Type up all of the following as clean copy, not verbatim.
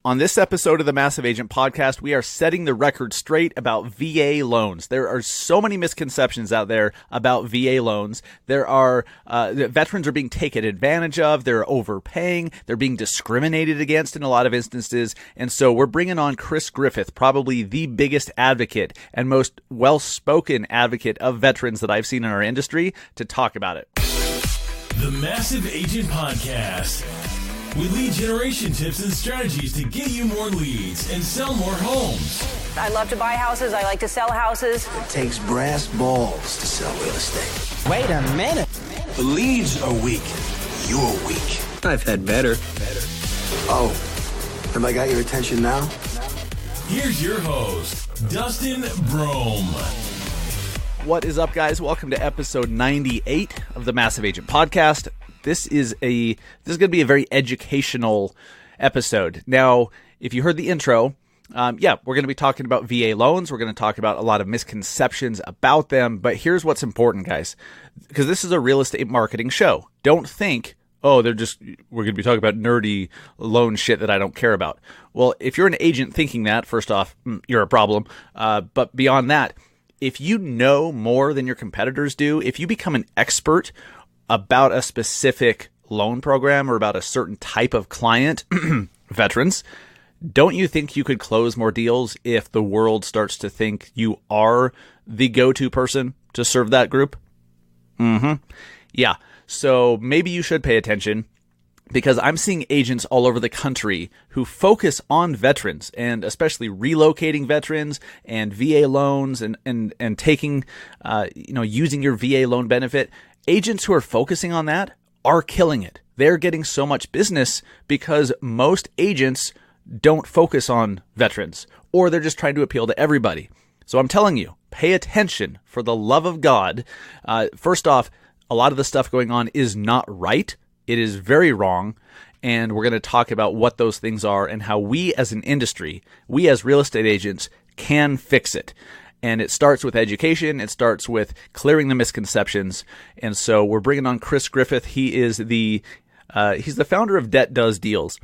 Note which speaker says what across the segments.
Speaker 1: On this episode of the Massive Agent Podcast, we are setting the record straight about VA loans. There are so many misconceptions out there about VA loans. Veterans are being taken advantage of. They're overpaying. They're being discriminated against in a lot of instances. And so we're bringing on Chris Griffith, probably the biggest advocate and most well-spoken advocate of veterans that I've seen in our industry, to talk about it.
Speaker 2: The Massive Agent Podcast. With lead generation tips and strategies to get you more leads and sell more homes.
Speaker 3: I love to buy houses. I like to sell houses.
Speaker 4: It takes brass balls to sell real estate.
Speaker 5: Wait a minute.
Speaker 4: The leads are weak. You're weak.
Speaker 5: I've had better.
Speaker 4: Oh, have I got your attention now?
Speaker 2: Here's your host, Dustin Brohm.
Speaker 1: What is up, guys? Welcome to episode 98 of the Massive Agent Podcast. This is going to be a very educational episode. Now, if you heard the intro, we're going to be talking about VA loans. We're going to talk about a lot of misconceptions about them. But here's what's important, guys, because this is a real estate marketing show. Don't think, we're going to be talking about nerdy loan shit that I don't care about. Well, if you're an agent thinking that, first off, you're a problem. But beyond that, if you know more than your competitors do, if you become an expert about a specific loan program or about a certain type of client, veterans, don't you think you could close more deals if the world starts to think you are the go-to person to serve that group? Yeah. So maybe you should pay attention, because I'm seeing agents all over the country who focus on veterans, and especially relocating veterans and VA loans and taking, using your VA loan benefit. Agents who are focusing on that are killing it. They're getting so much business because most agents don't focus on veterans, or they're just trying to appeal to everybody. So I'm telling you, pay attention, for the love of God. First off, a lot of the stuff going on is not right. It is very wrong. And we're going to talk about what those things are and how we as an industry, we as real estate agents, can fix it. And it starts with education. It starts with clearing the misconceptions. And so we're bringing on Chris Griffith. He is he's the founder of Debt Does Deals.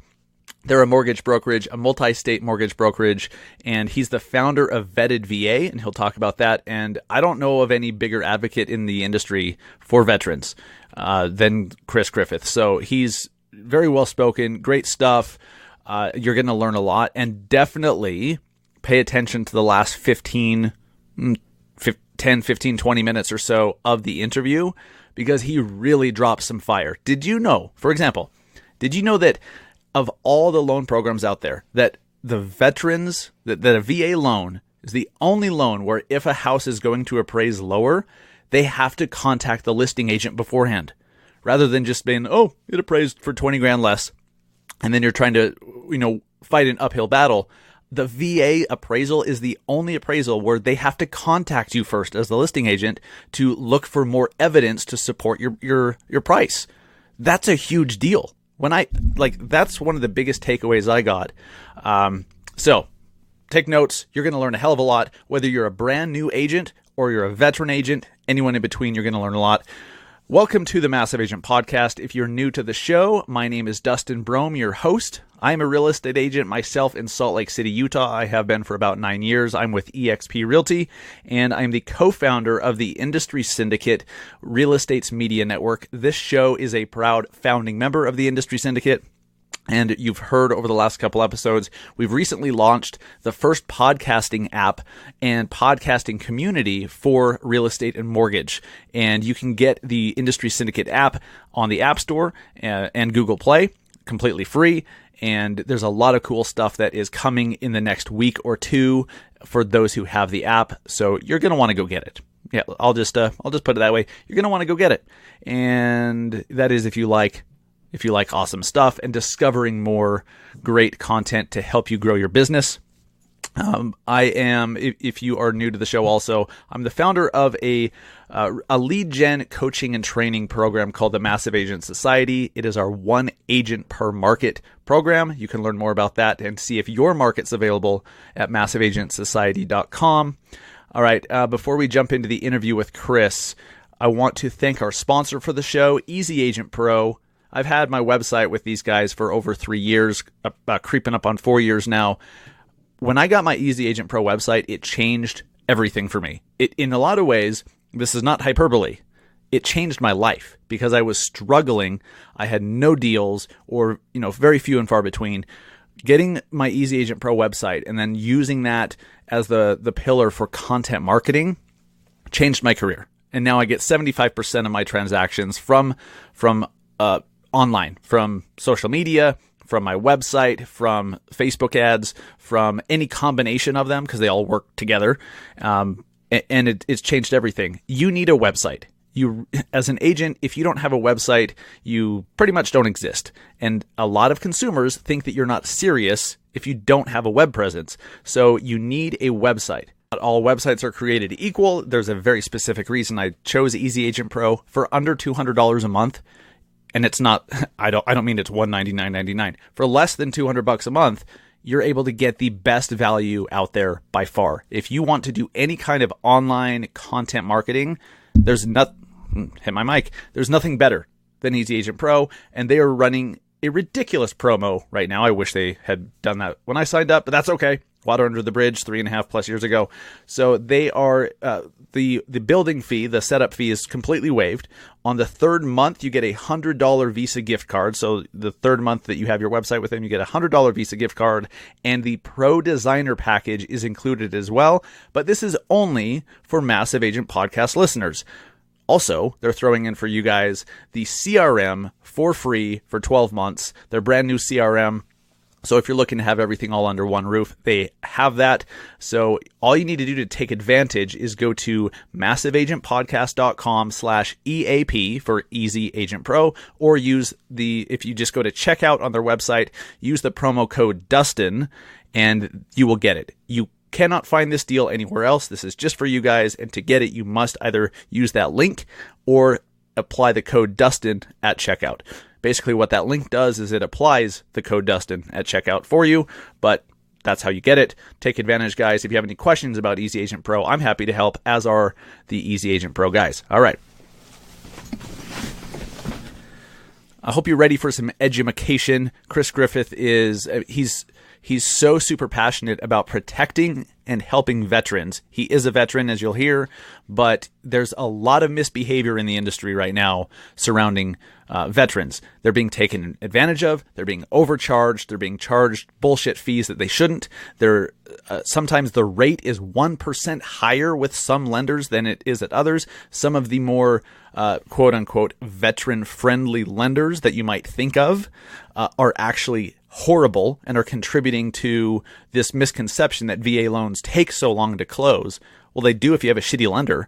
Speaker 1: They're a mortgage brokerage, a multi-state mortgage brokerage, and he's the founder of Vetted VA, and he'll talk about that. And I don't know of any bigger advocate in the industry for veterans than Chris Griffith. So he's very well-spoken, great stuff. You're going to learn a lot, and definitely pay attention to the last 10, 15, 20 minutes or so of the interview, because he really drops some fire. Did you know, for example, that of all the loan programs out there, that the veterans, that a VA loan is the only loan where if a house is going to appraise lower, they have to contact the listing agent beforehand, rather than just being, it appraised for 20 grand less, and then you're trying to, fight an uphill battle. The VA appraisal is the only appraisal where they have to contact you first as the listing agent to look for more evidence to support your price. That's a huge deal. That's one of the biggest takeaways I got. So take notes. You're going to learn a hell of a lot, whether you're a brand new agent or you're a veteran agent, anyone in between, you're going to learn a lot. Welcome to the Massive Agent Podcast. If you're new to the show, my name is Dustin Brohm, your host. I'm a real estate agent myself in Salt Lake City, Utah. I have been for about 9 years. I'm with eXp Realty, and I'm the co-founder of the industry syndicate, Real Estate's Media Network. This show is a proud founding member of the industry syndicate. And you've heard over the last couple episodes, we've recently launched the first podcasting app and podcasting community for real estate and mortgage. And you can get the Industry Syndicate app on the App Store and Google Play, completely free. And there's a lot of cool stuff that is coming in the next week or two for those who have the app. So you're going to want to go get it. Yeah, I'll just put it that way. You're going to want to go get it. And that is if you like awesome stuff and discovering more great content to help you grow your business. I am, if you are new to the show also, I'm the founder of a lead gen coaching and training program called the Massive Agent Society. It is our one agent per market program. You can learn more about that and see if your market's available at massiveagentsociety.com. All right, before we jump into the interview with Chris, I want to thank our sponsor for the show, Easy Agent Pro. I've had my website with these guys for over 3 years, creeping up on 4 years now. When I got my Easy Agent Pro website, it changed everything for me. In a lot of ways, this is not hyperbole. It changed my life because I was struggling. I had no deals, or very few and far between. Getting my Easy Agent Pro website and then using that as the pillar for content marketing changed my career. And now I get 75% of my transactions from online, from social media, from my website, from Facebook ads, from any combination of them, because they all work together. And it's changed everything. You need a website. You, as an agent, if you don't have a website, you pretty much don't exist. And a lot of consumers think that you're not serious if you don't have a web presence. So you need a website. Not all websites are created equal. There's a very specific reason I chose Easy Agent Pro for under $200 a month. And it's not, I don't mean it's $199.99. For less than $200 a month, you're able to get the best value out there by far. If you want to do any kind of online content marketing, there's nothing better than Easy Agent Pro, and they are running a ridiculous promo right now. I wish they had done that when I signed up, but that's okay. Water under the bridge 3.5+ years ago. So they are the building fee, the setup fee is completely waived. On the third month, you get a $100 Visa gift card. So the third month that you have your website with them, you get a $100 Visa gift card, and the Pro Designer package is included as well. But this is only for Massive Agent Podcast listeners. Also, they're throwing in for you guys the CRM for free for 12 months. Their brand new CRM. So if you're looking to have everything all under one roof, they have that. So all you need to do to take advantage is go to massiveagentpodcast.com/EAP for Easy Agent Pro, or if you just go to checkout on their website, use the promo code Dustin and you will get it. You cannot find this deal anywhere else. This is just for you guys. And to get it, you must either use that link or apply the code Dustin at checkout. Basically, what that link does is it applies the code Dustin at checkout for you, but that's how you get it. Take advantage, guys. If you have any questions about Easy Agent Pro, I'm happy to help, as are the Easy Agent Pro guys. All right. I hope you're ready for some edumacation. Chris Griffith he's so super passionate about protecting and helping veterans. He is a veteran, as you'll hear, but there's a lot of misbehavior in the industry right now surrounding veterans. They're being taken advantage of. They're being overcharged. They're being charged bullshit fees that they shouldn't. Sometimes the rate is 1% higher with some lenders than it is at others. Some of the more quote unquote veteran friendly lenders that you might think of are actually horrible and are contributing to this misconception that VA loans take so long to close. Well, they do if you have a shitty lender.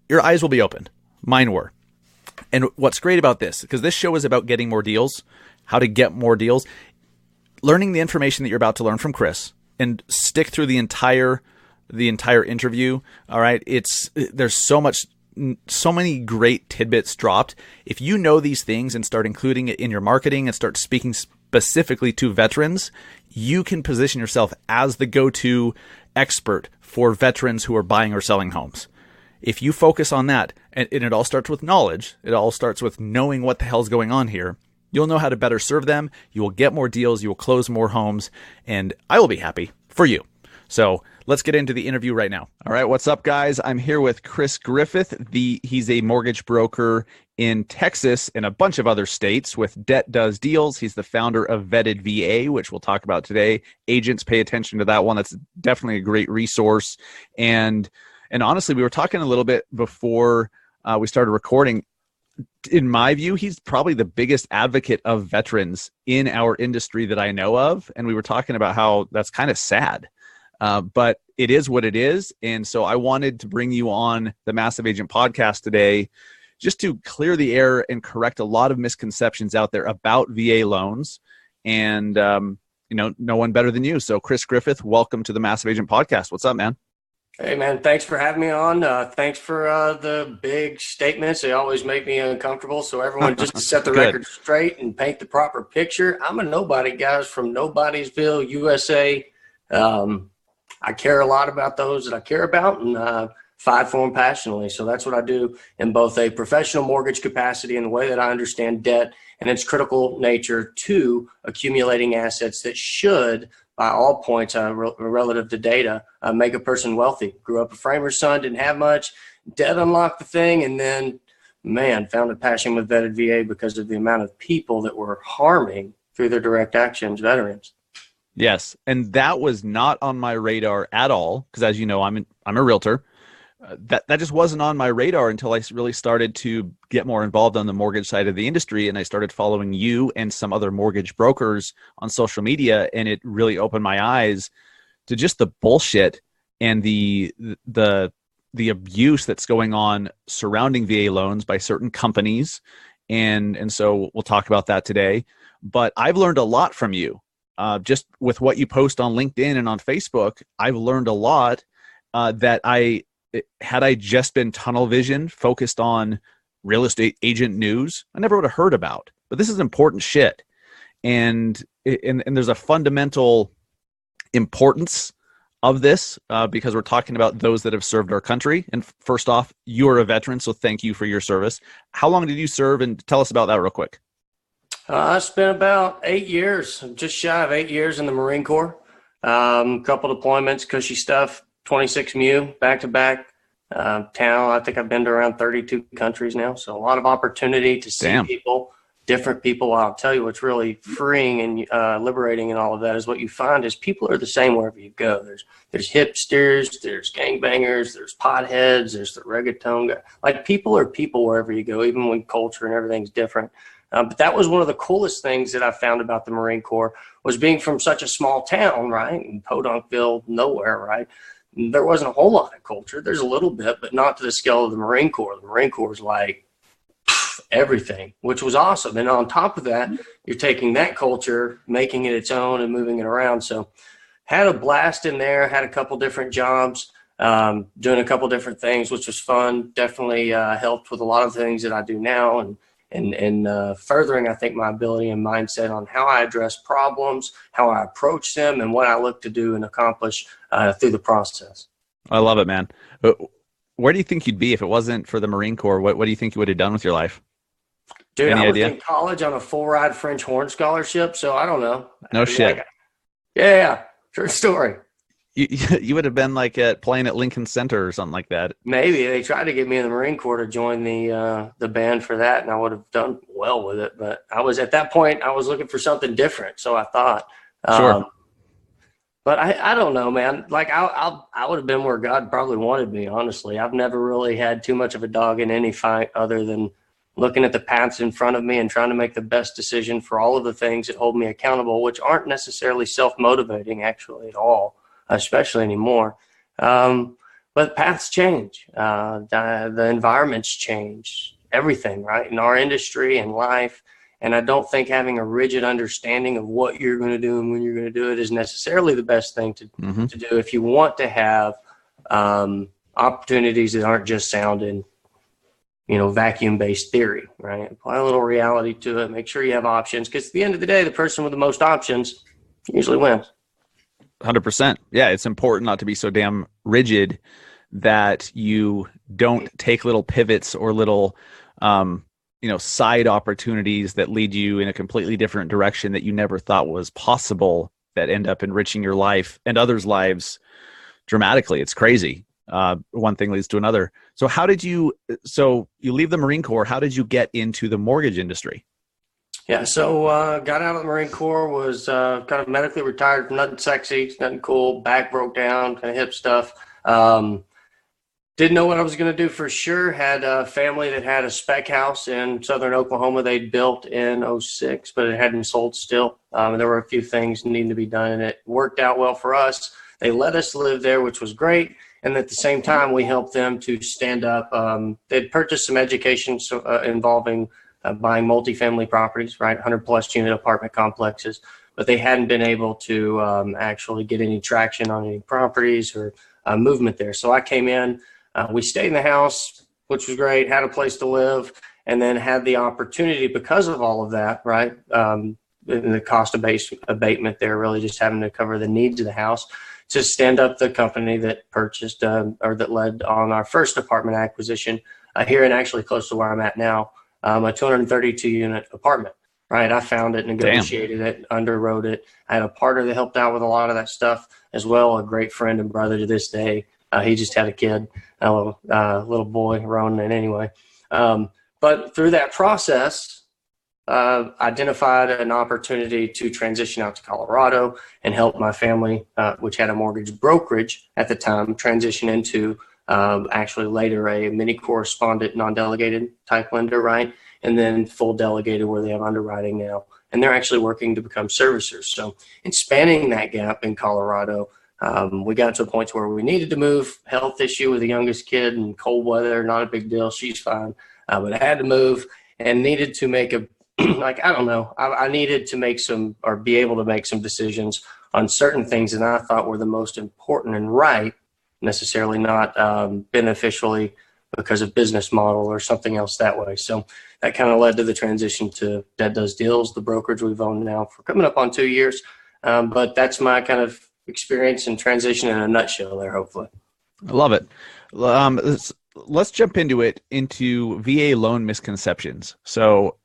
Speaker 1: Your eyes will be opened. Mine were. And what's great about this, because this show is about getting more deals, how to get more deals, learning the information that you're about to learn from Chris, and stick through the entire interview. All right. There's so many great tidbits dropped. If you know these things and start including it in your marketing and start speaking specifically to veterans, you can position yourself as the go-to expert for veterans who are buying or selling homes. If you focus on that, and it all starts with knowledge, it all starts with knowing what the hell's going on here, you'll know how to better serve them. You will get more deals. You will close more homes, and I will be happy for you. So let's get into the interview right now. All right. What's up, guys? I'm here with Chris Griffith. He's a mortgage broker in Texas and a bunch of other states with Debt Does Deals. He's the founder of Vetted VA, which we'll talk about today. Agents, pay attention to that one. That's definitely a great resource. And honestly, we were talking a little bit before we started recording. In my view, he's probably the biggest advocate of veterans in our industry that I know of. And we were talking about how that's kind of sad. But it is what it is. And so I wanted to bring you on the Massive Agent Podcast today just to clear the air and correct a lot of misconceptions out there about VA loans. And, no one better than you. So Chris Griffith, welcome to the Massive Agent Podcast. What's up, man?
Speaker 5: Hey, man, thanks for having me on. Thanks for the big statements. They always make me uncomfortable. So everyone, just to set the record straight and paint the proper picture, I'm a nobody, guys, from Nobodiesville, USA. I care a lot about those that I care about, and fight for them passionately. So that's what I do in both a professional mortgage capacity and the way that I understand debt and its critical nature to accumulating assets that should, by all points relative to data, make a person wealthy. Grew up a framer's son, didn't have much. Debt unlocked the thing, and then, man, found a passion with vetted VA because of the amount of people that were harming through their direct actions veterans.
Speaker 1: Yes, and that was not on my radar at all because, as you know, I'm a realtor. That just wasn't on my radar until I really started to get more involved on the mortgage side of the industry, and I started following you and some other mortgage brokers on social media, and it really opened my eyes to just the bullshit and the abuse that's going on surrounding VA loans by certain companies, and so we'll talk about that today. But I've learned a lot from you, just with what you post on LinkedIn and on Facebook. I've learned a lot that had I just been tunnel vision focused on real estate agent news, I never would have heard about. But this is important shit, and there's a fundamental importance of this because we're talking about those that have served our country. And first off, you're a veteran, so thank you for your service. How long did you serve? And tell us about that real quick.
Speaker 5: I spent about 8 years, just shy of 8 years in the Marine Corps. Couple deployments, cushy stuff, 26 MU, back-to-back town. I think I've been to around 32 countries now, so a lot of opportunity to see people, different people. I'll tell you what's really freeing and liberating and all of that is what you find is people are the same wherever you go. There's hipsters, there's gangbangers, there's potheads, there's the reggaeton guy. Like, people are people wherever you go, even when culture and everything's different. But that was one of the coolest things that I found about the Marine Corps was being from such a small town, right? In Podunkville, nowhere, right? There wasn't a whole lot of culture. There's a little bit, but not to the scale of the Marine Corps. The Marine Corps is like everything, which was awesome. And on top of that, you're taking that culture, making it its own and moving it around. So had a blast in there, had a couple different jobs, doing a couple different things, which was fun. Definitely helped with a lot of things that I do now and furthering, I think, my ability and mindset on how I address problems, how I approach them, and what I look to do and accomplish through the process.
Speaker 1: I love it, man. Where do you think you'd be if it wasn't for the Marine Corps? What do you think you would have done with your life?
Speaker 5: Dude,
Speaker 1: Any
Speaker 5: I was
Speaker 1: idea?
Speaker 5: in college on a full-ride French horn scholarship, so I don't know.
Speaker 1: No shit.
Speaker 5: Yeah, true story.
Speaker 1: You would have been like playing at Lincoln Center or something like that.
Speaker 5: Maybe they tried to get me in the Marine Corps to join the band for that, and I would have done well with it. But I was at that point, I was looking for something different, so I thought.
Speaker 1: Sure.
Speaker 5: But I don't know, man. Like I would have been where God probably wanted me. Honestly, I've never really had too much of a dog in any fight, other than looking at the paths in front of me and trying to make the best decision for all of the things that hold me accountable, which aren't necessarily self-motivating, actually, at all. Especially anymore. But paths change. The environments change. Everything, right? In our industry and life. And I don't think having a rigid understanding of what you're going to do and when you're going to do it is necessarily the best thing to do if you want to have opportunities that aren't just sound in, vacuum-based theory, right? Apply a little reality to it. Make sure you have options, because at the end of the day, the person with the most options usually wins.
Speaker 1: 100%. Yeah, it's important not to be so damn rigid that you don't take little pivots or little, side opportunities that lead you in a completely different direction that you never thought was possible, that end up enriching your life and others' lives dramatically. It's crazy. One thing leads to another. So so you leave the Marine Corps. How did you get into the mortgage industry?
Speaker 5: Yeah, so got out of the Marine Corps, was kind of medically retired, nothing sexy, nothing cool, back broke down, kind of hip stuff. Didn't know what I was going to do for sure. Had a family that had a spec house in southern Oklahoma they'd built in '06, but it hadn't sold still. There were a few things needing to be done, and it worked out well for us. They let us live there, which was great. And at the same time, we helped them to stand up. They'd purchased some education involving buying multifamily properties, right, 100-plus unit apartment complexes, but they hadn't been able to actually get any traction on any properties or movement there. So I came in, we stayed in the house, which was great, had a place to live, and then had the opportunity, because of all of that, right, in the cost abatement there, really just having to cover the needs of the house, to stand up the company that purchased or that led on our first apartment acquisition here and actually close to where I'm at now, a 232 unit apartment. Right, I found it, negotiated it, underwrote it. I had a partner that helped out with a lot of that stuff as well. A great friend and brother to this day. He just had a kid, a little boy, Ronan. Anyway, but through that process, identified an opportunity to transition out to Colorado and help my family, which had a mortgage brokerage at the time, transition into actually later a mini correspondent, non-delegated type lender, right? And then full delegated where they have underwriting now. And they're actually working to become servicers. So in spanning that gap in Colorado, we got to a point where we needed to move. Health issue with the youngest kid and cold weather, not a big deal. She's fine. But I had to move and needed to make I needed to make some, or be able to make some decisions on certain things that I thought were the most important and right, necessarily not beneficially because of business model or something else that way. So that kind of led to the transition to Dad Does Deals, the brokerage we've owned now for coming up on 2 years. But that's my kind of experience and transition in a nutshell there, hopefully.
Speaker 1: I love it. Let's jump into VA loan misconceptions. So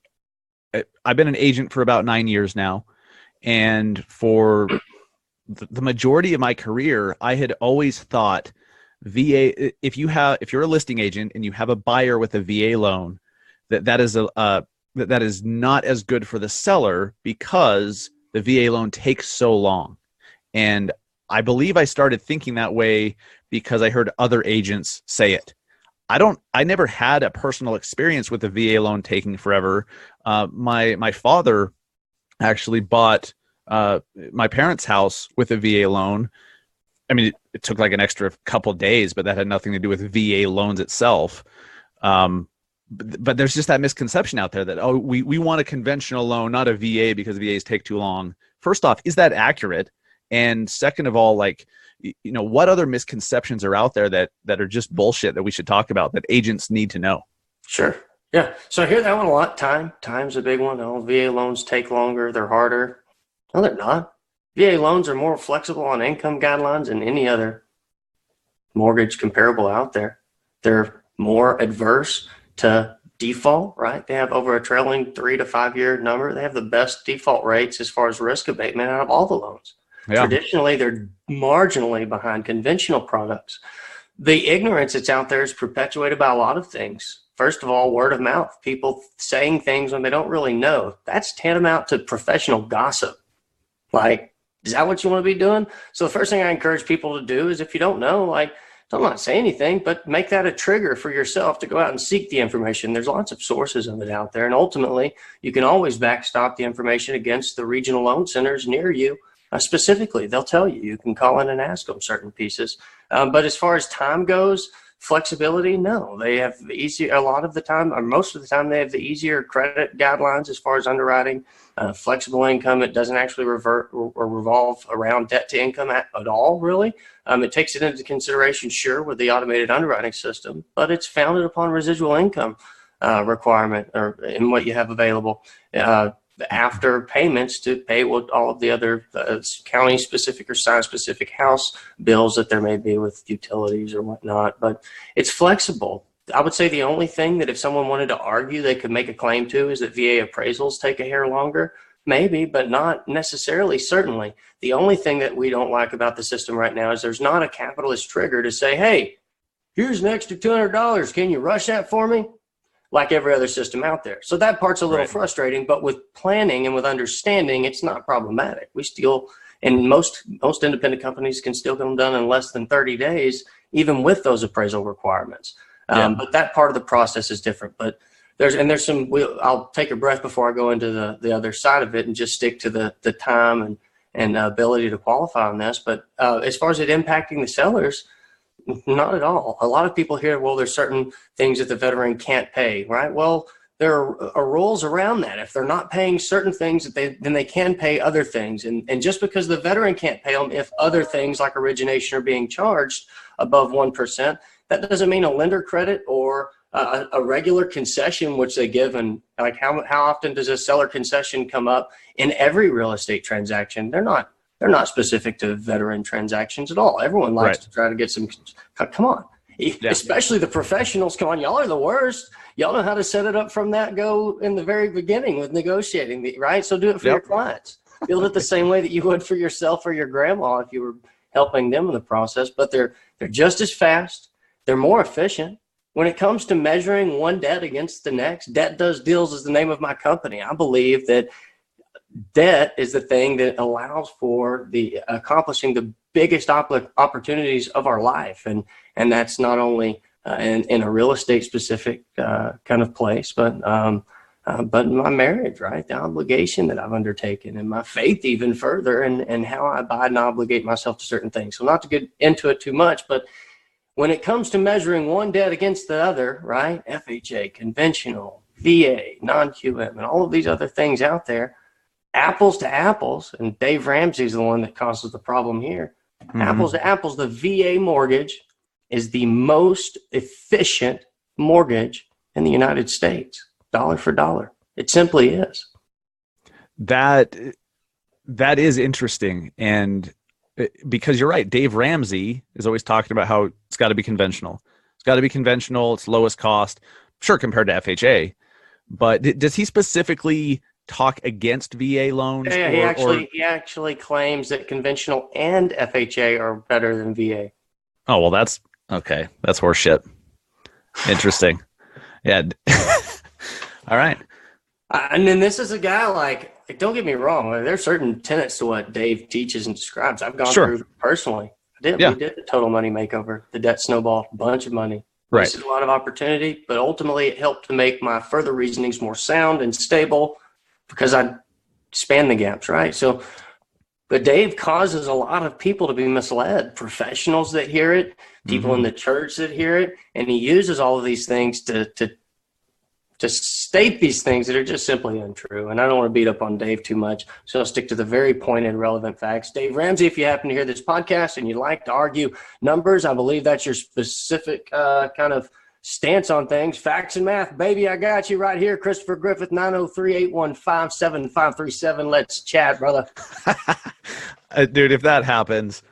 Speaker 1: I've been an agent for about 9 years now. And for the majority of my career, I had always thought VA, if you're a listing agent and you have a buyer with a VA loan, that is not as good for the seller because the VA loan takes so long. And I believe I started thinking that way because I heard other agents say it. I never had a personal experience with the VA loan taking forever. My father actually bought my parents' house with a VA loan. I mean, it took like an extra couple days, but that had nothing to do with VA loans itself. But there's just that misconception out there that, we want a conventional loan, not a VA, because VAs take too long. First off, is that accurate? And second of all, what other misconceptions are out there that are just bullshit that we should talk about that agents need to know?
Speaker 5: Sure. Yeah. So I hear that one a lot. Time's a big one. VA loans take longer. They're harder. No, they're not. VA loans are more flexible on income guidelines than any other mortgage comparable out there. They're more adverse to default, right? They have over a trailing 3 to 5 year number. They have the best default rates as far as risk abatement out of all the loans. Yeah. Traditionally, they're marginally behind conventional products. The ignorance that's out there is perpetuated by a lot of things. First of all, word of mouth, people saying things when they don't really know. That's tantamount to professional gossip. Is that what you want to be doing? So the first thing I encourage people to do is, if you don't know, don't not say anything, but make that a trigger for yourself to go out and seek the information. There's lots of sources of it out there. And ultimately, you can always backstop the information against the regional loan centers near you. Specifically, they'll tell you. You can call in and ask them certain pieces. But as far as time goes, flexibility, no. They have a lot of the time, or most of the time, they have the easier credit guidelines as far as underwriting. Flexible income, it doesn't actually revert or revolve around debt to income at all, really. It takes it into consideration, sure, with the automated underwriting system, but it's founded upon residual income requirement or in what you have available after payments to pay what all of the other county-specific or size-specific house bills that there may be with utilities or whatnot. But it's flexible. I would say the only thing that if someone wanted to argue they could make a claim to is that VA appraisals take a hair longer. Maybe, but not necessarily, certainly. The only thing that we don't like about the system right now is there's not a capitalist trigger to say, hey, here's an extra $200. Can you rush that for me? Like every other system out there. So that part's a little frustrating, but with planning and with understanding, it's not problematic. We still, and most independent companies can still get them done in less than 30 days, even with those appraisal requirements. But that part of the process is different. But there's some, I'll take a breath before I go into the other side of it and just stick to the time and ability to qualify on this. But as far as it impacting the sellers, not at all. A lot of people hear, well, there's certain things that the veteran can't pay, right? Well, there are rules around that. If they're not paying certain things, then they can pay other things. And just because the veteran can't pay them, if other things like origination are being charged above 1%, that doesn't mean a lender credit or a regular concession which they give, and like how often does a seller concession come up in every real estate transaction? They're not specific to veteran transactions at all. Everyone likes to try to get some. Come on, especially the professionals. Come on, y'all are the worst. Y'all know how to set it up from that go in the very beginning with negotiating, right? So do it for your clients. Build it the same way that you would for yourself or your grandma if you were helping them in the process. But they're just as fast. They're more efficient. When it comes to measuring one debt against the next, Debt Does Deals is the name of my company. I believe that debt is the thing that allows for the accomplishing the biggest opportunities of our life. And that's not only in a real estate specific kind of place, but in my marriage, right? The obligation that I've undertaken, and my faith even further, and how I abide and obligate myself to certain things. So not to get into it too much, but when it comes to measuring one debt against the other, right? FHA, conventional, VA, non-QM, and all of these other things out there, apples to apples, and Dave Ramsey's the one that causes the problem here. Apples to apples, the VA mortgage is the most efficient mortgage in the United States, dollar for dollar. It simply is.
Speaker 1: That is interesting. And because you're right, Dave Ramsey is always talking about how it's got to be conventional. It's got to be conventional. It's lowest cost, sure, compared to FHA. But does he specifically talk against VA loans?
Speaker 5: Yeah, he actually claims that conventional and FHA are better than VA.
Speaker 1: Oh, well, that's okay. That's horseshit. Interesting. Yeah. All right.
Speaker 5: And then this is a guy like, don't get me wrong. There's certain tenets to what Dave teaches and describes. I've gone through personally. We did the total money makeover, the debt snowball, a bunch of money.
Speaker 1: Right.
Speaker 5: This is a lot of opportunity, but ultimately it helped to make my further reasonings more sound and stable because I span the gaps, right? So, but Dave causes a lot of people to be misled, professionals that hear it, people in the church that hear it, and he uses all of these things to state these things that are just simply untrue. And I don't want to beat up on Dave too much, so I'll stick to the very pointed, relevant facts. Dave Ramsey, if you happen to hear this podcast and you'd like to argue numbers, I believe that's your specific kind of stance on things. Facts and math, baby, I got you right here. Christopher Griffith, 903-815-7537. Let's chat, brother.
Speaker 1: Dude, if that happens,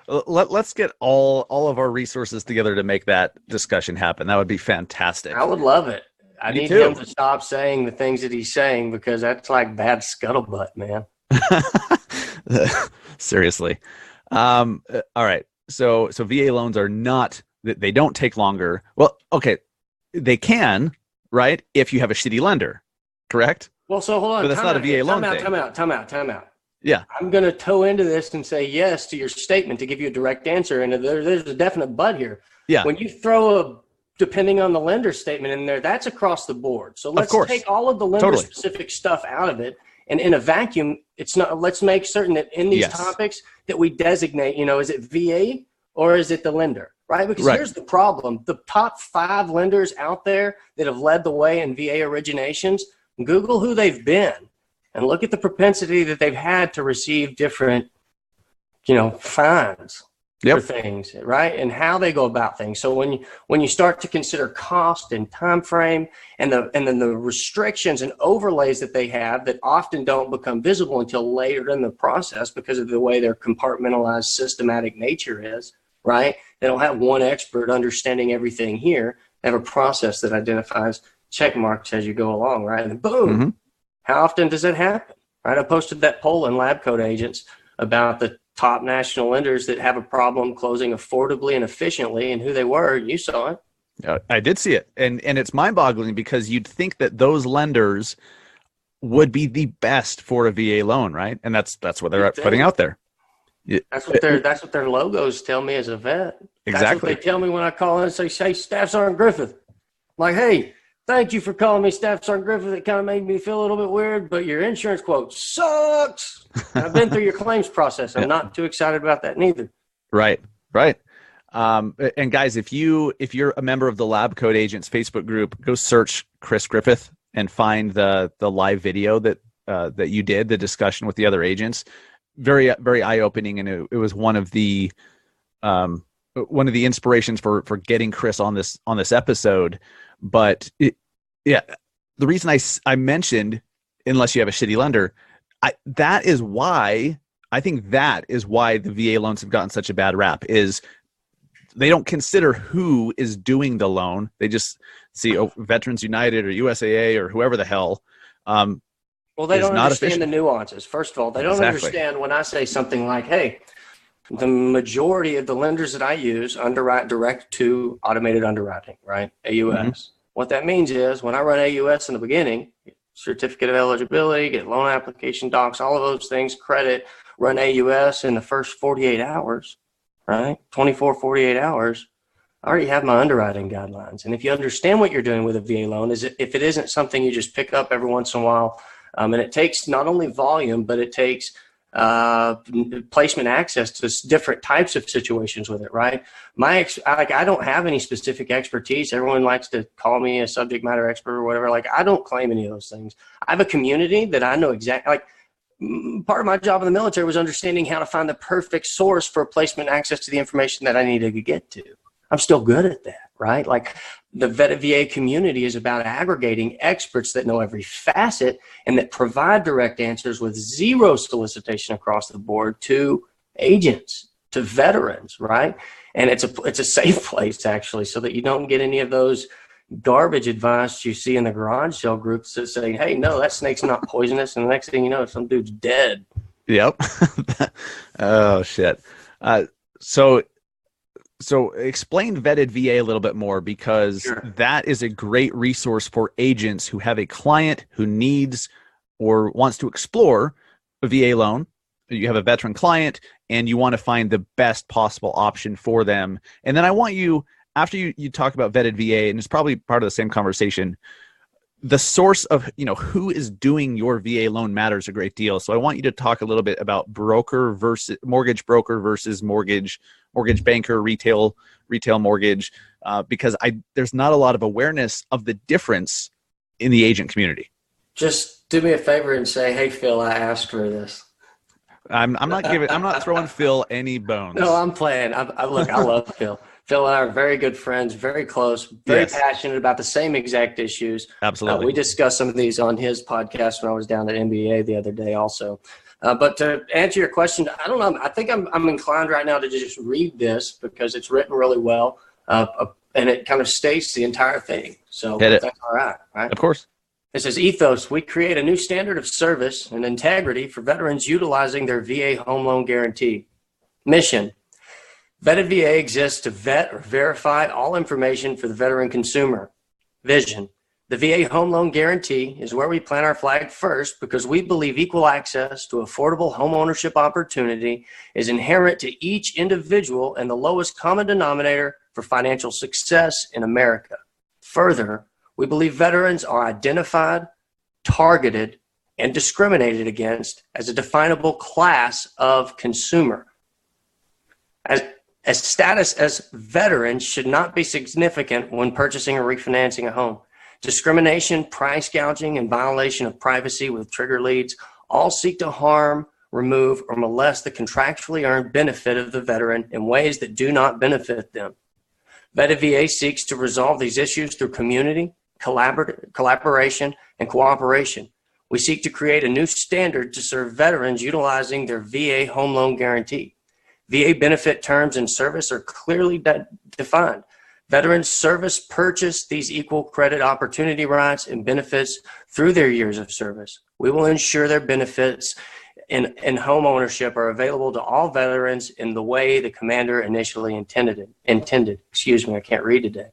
Speaker 1: let's get all of our resources together to make that discussion happen. That would be fantastic.
Speaker 5: I would love it. I need him to stop saying the things that he's saying because that's like bad scuttlebutt, man.
Speaker 1: Seriously. All right. So VA loans are not, they don't take longer. Well, okay. They can, right? If you have a shitty lender, correct?
Speaker 5: Well, so hold on.
Speaker 1: But that's not a VA loan thing.
Speaker 5: Time out.
Speaker 1: Yeah.
Speaker 5: I'm going to toe into this and say yes to your statement to give you a direct answer. And there's a definite but here. Yeah. When you throw depending on the lender statement in there, that's across the board. So let's take all of the lender specific stuff out of it. And in a vacuum, it's not, let's make certain that in these topics that we designate, is it VA or is it the lender, right? Because here's the problem. The top 5 lenders out there that have led the way in VA originations, Google who they've been and look at the propensity that they've had to receive different, fines. For things, right? And how they go about things. So when you start to consider cost and time frame and then the restrictions and overlays that they have that often don't become visible until later in the process because of the way their compartmentalized systematic nature is, right? They don't have one expert understanding everything here. They have a process that identifies check marks as you go along, right? And boom, how often does that happen, right? I posted that poll in Lab Coat Agents about the top national lenders that have a problem closing affordably and efficiently and who they were. You saw it.
Speaker 1: I did see it. And it's mind-boggling because you'd think that those lenders would be the best for a VA loan, right? And that's what they're putting out there.
Speaker 5: That's what their logos tell me as a vet.
Speaker 1: Exactly.
Speaker 5: That's what they tell me when I call in and say, Staff Sergeant Griffith. I'm like, hey, thank you for calling me Staff Sergeant Griffith. It kind of made me feel a little bit weird, but your insurance quote sucks. I've been through your claims process. I'm not too excited about that neither.
Speaker 1: Right. And guys, if you're a member of the Lab Coat Agents Facebook group, go search Chris Griffith and find the live video that you did, the discussion with the other agents. Very, very eye-opening, and it was one of the inspirations for getting Chris on this episode. But yeah, the reason I mentioned, unless you have a shitty lender, that is why I think that is why the VA loans have gotten such a bad rap, is they don't consider who is doing the loan. They just see Veterans United or USAA or whoever the hell.
Speaker 5: Well, they don't understand the nuances. First of all, they don't understand when I say something like, hey, the majority of the lenders that I use underwrite direct to automated underwriting, right? AUS. Mm-hmm. What that means is when I run AUS in the beginning, certificate of eligibility, get loan application docs, all of those things, credit, run AUS in the first 48 hours, right? 24, 48 hours. I already have my underwriting guidelines. And if you understand what you're doing with a VA loan, if it isn't something you just pick up every once in a while, and it takes not only volume, but it takes placement access to different types of situations with it, right? I don't have any specific expertise. Everyone likes to call me a subject matter expert or whatever. Like, I don't claim any of those things. I have a community that I know exactly. Like, part of my job in the military was understanding how to find the perfect source for placement access to the information that I needed to get to. I'm still good at that, right? Like, the vetted VA community is about aggregating experts that know every facet and that provide direct answers with zero solicitation across the board to agents, to veterans, right? And it's a safe place, actually, so that you don't get any of those garbage advice you see in the garage sale groups that say, hey, no, that snake's not poisonous. And the next thing you know, some dude's dead.
Speaker 1: Yep. Oh, shit. So explain vetted VA a little bit more, because that is a great resource for agents who have a client who needs or wants to explore a VA loan. You have a veteran client and you want to find the best possible option for them. And then I want you, after you talk about vetted VA, and it's probably part of the same conversation, the source of, who is doing your VA loan matters a great deal. So I want you to talk a little bit about mortgage broker versus mortgage banker, retail mortgage, because there's not a lot of awareness of the difference in the agent community. Just
Speaker 5: do me a favor and say, hey, Phil, I asked for this.
Speaker 1: I'm not throwing Phil any bones.
Speaker 5: No, I'm playing. Look, I love Phil. Phil and I are very good friends, very close, very passionate about the same exact issues.
Speaker 1: Absolutely.
Speaker 5: We discussed some of these on his podcast when I was down at NBA the other day also. But to answer your question, I don't know. I think I'm inclined right now to just read this because it's written really well, and it kind of states the entire thing. So that's all right, right?
Speaker 1: Of course.
Speaker 5: It says, ethos, we create a new standard of service and integrity for veterans utilizing their VA home loan guarantee. Mission, vetted VA exists to vet or verify all information for the veteran consumer. Vision, the VA home loan guarantee is where we plant our flag first because we believe equal access to affordable home ownership opportunity is inherent to each individual and the lowest common denominator for financial success in America. Further, we believe veterans are identified, targeted, and discriminated against as a definable class of consumer. As status as veterans should not be significant when purchasing or refinancing a home. Discrimination, price gouging, and violation of privacy with trigger leads all seek to harm, remove, or molest the contractually earned benefit of the veteran in ways that do not benefit them. Vetted VA seeks to resolve these issues through community, collaboration, and cooperation. We seek to create a new standard to serve veterans utilizing their VA home loan guarantee. VA benefit terms and service are clearly defined. Veterans service purchase these equal credit opportunity rights and benefits through their years of service. We will ensure their benefits in home ownership are available to all veterans in the way the commander initially intended. Excuse me, I can't read today.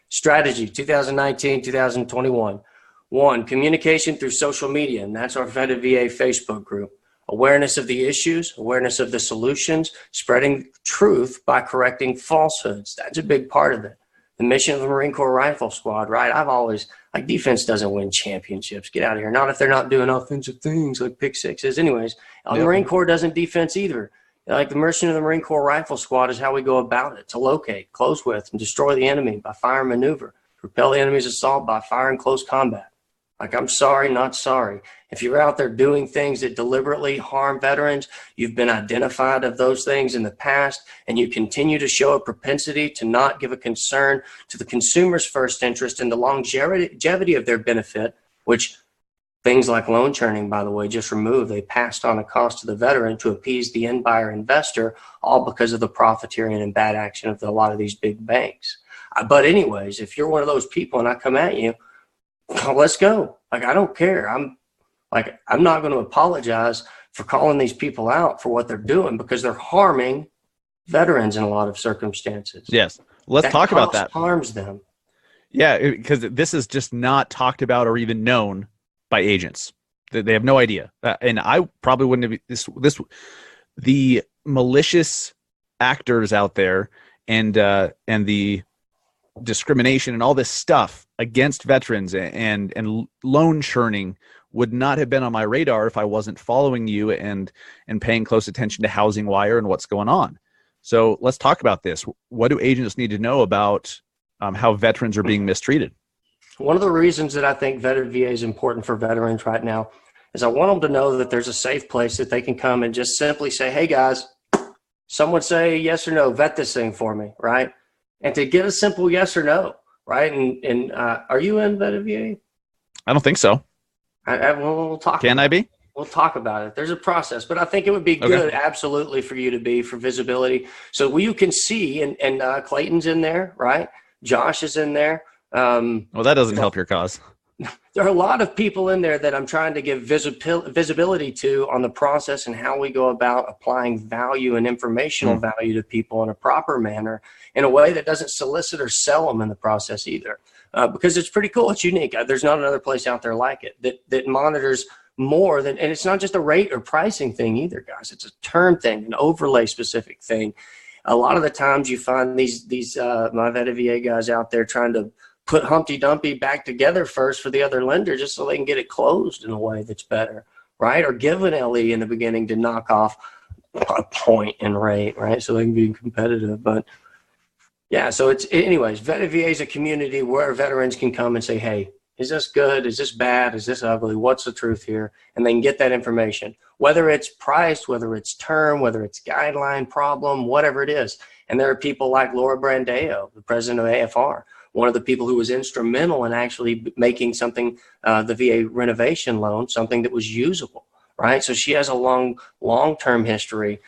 Speaker 5: Strategy 2019-2021. 1, communication through social media, and that's our vetted VA Facebook group. Awareness of the issues, awareness of the solutions, spreading truth by correcting falsehoods. That's a big part of it. The mission of the Marine Corps Rifle Squad, right? I've always, defense doesn't win championships. Get out of here. Not if they're not doing offensive things like pick sixes. Anyways, the Marine Corps doesn't defense either. Like, the mission of the Marine Corps Rifle Squad is how we go about it, to locate, close with, and destroy the enemy by fire and maneuver, repel the enemy's assault by fire and close combat. Like, I'm sorry, not sorry. If you're out there doing things that deliberately harm veterans, you've been identified of those things in the past, and you continue to show a propensity to not give a concern to the consumer's first interest and the longevity of their benefit, which things like loan churning, by the way, just removed. They passed on a cost to the veteran to appease the end buyer investor, all because of the profiteering and bad action of a lot of these big banks. But anyways, if you're one of those people and I come at you, let's go. Like, I don't care. I'm not going to apologize for calling these people out for what they're doing, because they're harming veterans in a lot of circumstances.
Speaker 1: Yes. Let's talk about that.
Speaker 5: Harms them.
Speaker 1: Yeah, because this is just not talked about or even known by agents. They have no idea. And I probably wouldn't have the malicious actors out there and the discrimination and all this stuff against veterans and loan churning would not have been on my radar if I wasn't following you and paying close attention to Housing Wire and what's going on. So let's talk about this. What do agents need to know about how veterans are being mistreated?
Speaker 5: One of the reasons that I think Veteran VA is important for veterans right now is I want them to know that there's a safe place that they can come and just simply say, hey guys, someone say yes or no, vet this thing for me, right? And to get a simple yes or no, right? And are you in Veteran VA?
Speaker 1: I don't think so.
Speaker 5: We'll talk.
Speaker 1: Can I be?
Speaker 5: We'll talk about it. There's a process, but I think it would be good, absolutely, for you to be, for visibility. So you can see, and Clayton's in there, right? Josh is in there.
Speaker 1: Well, that doesn't help your cause.
Speaker 5: There are a lot of people in there that I'm trying to give visibility to on the process and how we go about applying value and informational value to people in a proper manner, in a way that doesn't solicit or sell them in the process either. Because it's pretty cool. It's unique. There's not another place out there like it that monitors more than, and it's not just a rate or pricing thing either, guys. It's a term thing, an overlay specific thing. A lot of the times you find these my Veteran VA guys out there trying to put Humpty Dumpty back together first for the other lender just so they can get it closed in a way that's better, right? Or give an LE in the beginning to knock off a point in rate, right? So they can be competitive. But yeah, so anyways, Veteran VA is a community where veterans can come and say, hey, is this good? Is this bad? Is this ugly? What's the truth here? And they can get that information, whether it's price, whether it's term, whether it's guideline problem, whatever it is. And there are people like Laura Brandeo, the president of AFR, one of the people who was instrumental in actually making something, the VA renovation loan, something that was usable, right? So she has a long-term history,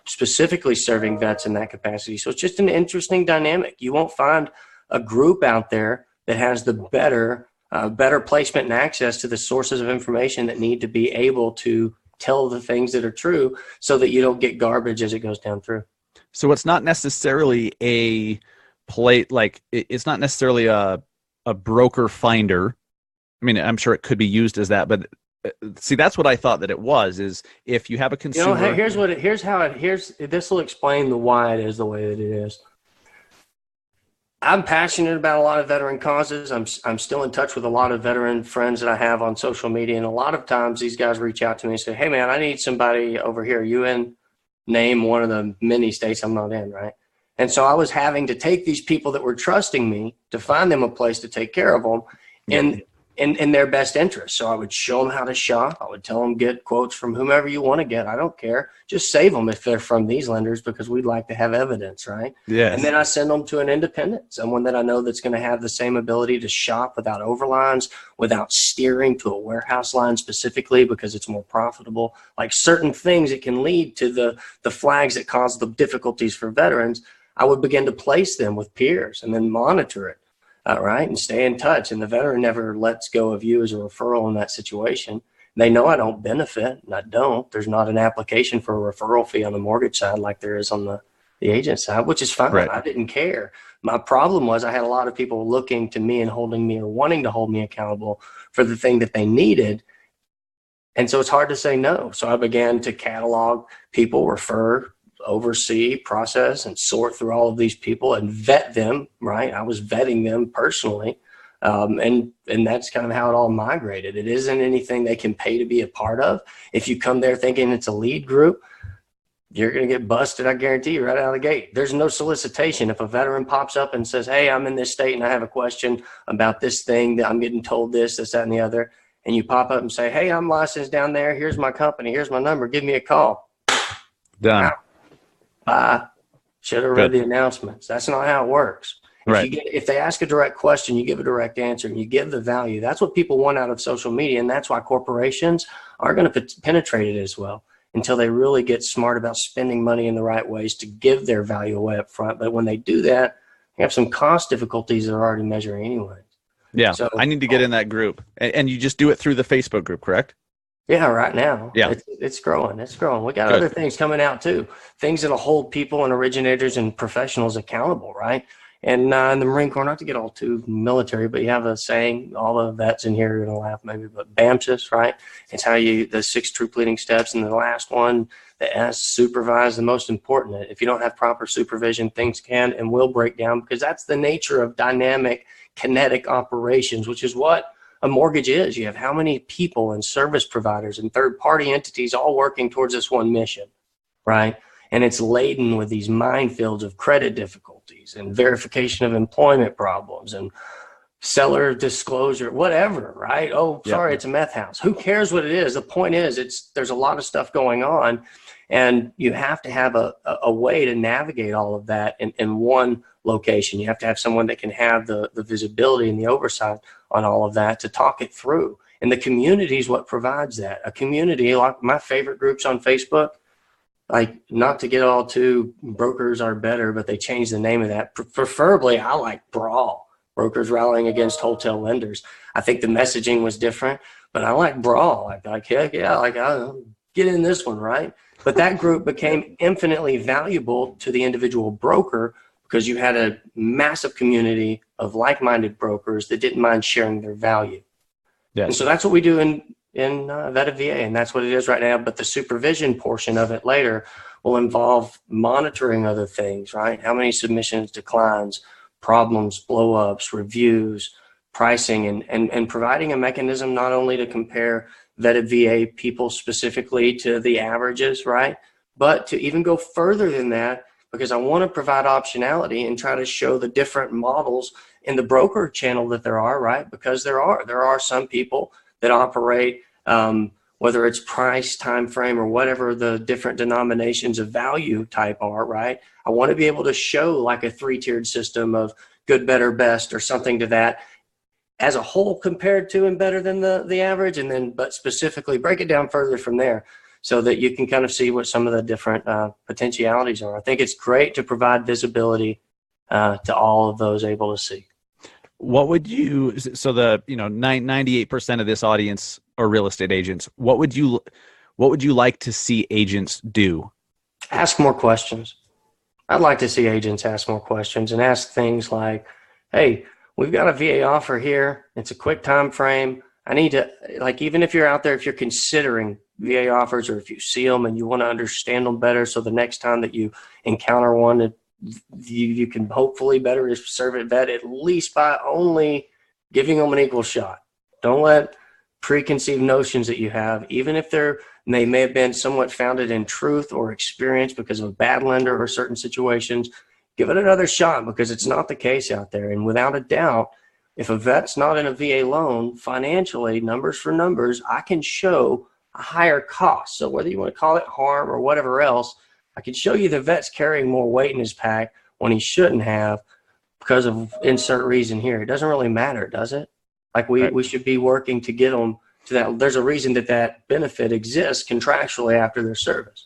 Speaker 5: specifically serving vets in that capacity. So it's just an interesting dynamic. You won't find a group out there that has the better placement and access to the sources of information that need to be able to tell the things that are true so that you don't get garbage as it goes down through.
Speaker 1: So it's not necessarily it's not necessarily a broker finder. I mean, I'm sure it could be used as that, but see, that's what I thought that it was, is if you have a consumer.
Speaker 5: This will explain the why it is the way that it is. I'm passionate about a lot of veteran causes. I'm still in touch with a lot of veteran friends that I have on social media. And a lot of times these guys reach out to me and say, hey man, I need somebody over here. You in? Name one of the many states I'm not in, right? And so I was having to take these people that were trusting me to find them a place to take care of them in their best interest. So I would show them how to shop. I would tell them, get quotes from whomever you want to get. I don't care. Just save them if they're from these lenders, because we'd like to have evidence, right?
Speaker 1: Yes.
Speaker 5: And then I send them to an independent, someone that I know that's going to have the same ability to shop without overlines, without steering to a warehouse line specifically, because it's more profitable. Like certain things that can lead to the flags that cause the difficulties for veterans, I would begin to place them with peers and then monitor it. Right, and stay in touch. And the veteran never lets go of you as a referral in that situation. They know I don't benefit, and I don't. There's not an application for a referral fee on the mortgage side like there is on the agent side, which is fine. Right. I didn't care. My problem was I had a lot of people looking to me and holding me or wanting to hold me accountable for the thing that they needed. And so it's hard to say no. So I began to catalog people, refer, oversee, process, and sort through all of these people and vet them, right? I was vetting them personally. And that's kind of how it all migrated. It isn't anything they can pay to be a part of. If you come there thinking it's a lead group, you're going to get busted, I guarantee you, right out of the gate. There's no solicitation. If a veteran pops up and says, hey, I'm in this state and I have a question about this thing that I'm getting told this, that, and the other, and you pop up and say, hey, I'm licensed down there. Here's my company. Here's my number. Give me a call.
Speaker 1: Done.
Speaker 5: Wow. Bye. Should have read the announcements. That's not how it works. If they ask a direct question, you give a direct answer and you give the value. That's what people want out of social media. And that's why corporations aren't going to penetrate it as well until they really get smart about spending money in the right ways to give their value away up front. But when they do that, they have some cost difficulties they're already measuring anyway.
Speaker 1: Yeah, so I need to get in that group. And you just do it through the Facebook group, correct?
Speaker 5: Yeah, right now.
Speaker 1: Yeah.
Speaker 5: It's growing. It's growing. We got other things coming out too. Things that'll hold people and originators and professionals accountable, right? And in the Marine Corps, not to get all too military, but you have a saying, all the vets in here are going to laugh maybe, but BAMSIS, right? It's how the 6 troop leading steps. And the last one, the S, supervise, the most important. If you don't have proper supervision, things can and will break down, because that's the nature of dynamic kinetic operations, which is what a mortgage is. You have how many people and service providers and third-party entities all working towards this one mission, right? And it's laden with these minefields of credit difficulties and verification of employment problems and seller disclosure, whatever, right? Oh, sorry, It's a meth house. Who cares what it is? The point is, there's a lot of stuff going on, and you have to have a way to navigate all of that in one location. You have to have someone that can have the visibility and the oversight on all of that to talk it through. And the community is what provides that. A community, like my favorite groups on Facebook, like, not to get all too brokers are better, but they changed the name of that. Preferably, I like Brawl, brokers rallying against wholesale lenders. I think the messaging was different, but I like Brawl. Like heck yeah, I'll get in this one, right? But that group became infinitely valuable to the individual broker because you had a massive community of like-minded brokers that didn't mind sharing their value. Yes. And so that's what we do in Vetted VA, and that's what it is right now. But the supervision portion of it later will involve monitoring other things, right? How many submissions, declines, problems, blow-ups, reviews, pricing, and providing a mechanism not only to compare vetted VA people specifically to the averages, right? But to even go further than that, because I want to provide optionality and try to show the different models in the broker channel that there are, right? Because there are some people that operate, whether it's price, time frame, or whatever the different denominations of value type are, right? I want to be able to show like a 3-tiered system of good, better, best, or something to that as a whole compared to and better than the average, and then but specifically break it down further from there so that you can kind of see what some of the different potentialities are. I think it's great to provide visibility to all of those able to see.
Speaker 1: What would you, so the 98% of this audience are real estate agents. What would you like to see agents do?
Speaker 5: Ask more questions. I'd like to see agents ask more questions and ask things like, hey, we've got a VA offer here. It's a quick time frame. I need to, like, even if you're out there, if you're considering VA offers, or if you see them and you want to understand them better, so the next time that you encounter one, you can hopefully better serve it vet, at least by only giving them an equal shot. Don't let preconceived notions that you have, even if they may have been somewhat founded in truth or experience because of a bad lender or certain situations, give it another shot, because it's not the case out there. And without a doubt, if a vet's not in a VA loan, financially, numbers for numbers, I can show a higher cost. So whether you want to call it harm or whatever else, I can show you the vet's carrying more weight in his pack when he shouldn't have because of insert reason here. It doesn't really matter, does it? Like we should be working to get them to that. There's a reason that benefit exists contractually after their service.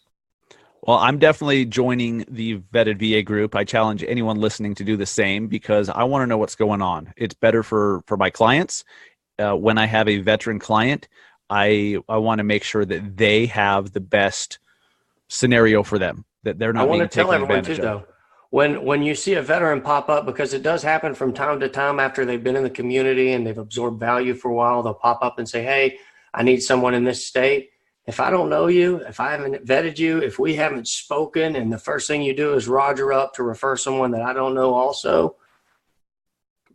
Speaker 1: Well, I'm definitely joining the Vetted VA group. I challenge anyone listening to do the same, because I want to know what's going on. It's better for my clients. When I have a veteran client, I want to make sure that they have the best scenario for them, that they're not being taken advantage of. Though,
Speaker 5: when you see a veteran pop up, because it does happen from time to time after they've been in the community and they've absorbed value for a while, they'll pop up and say, hey, I need someone in this state. If I don't know you, if I haven't vetted you, if we haven't spoken, and the first thing you do is Roger up to refer someone that I don't know also,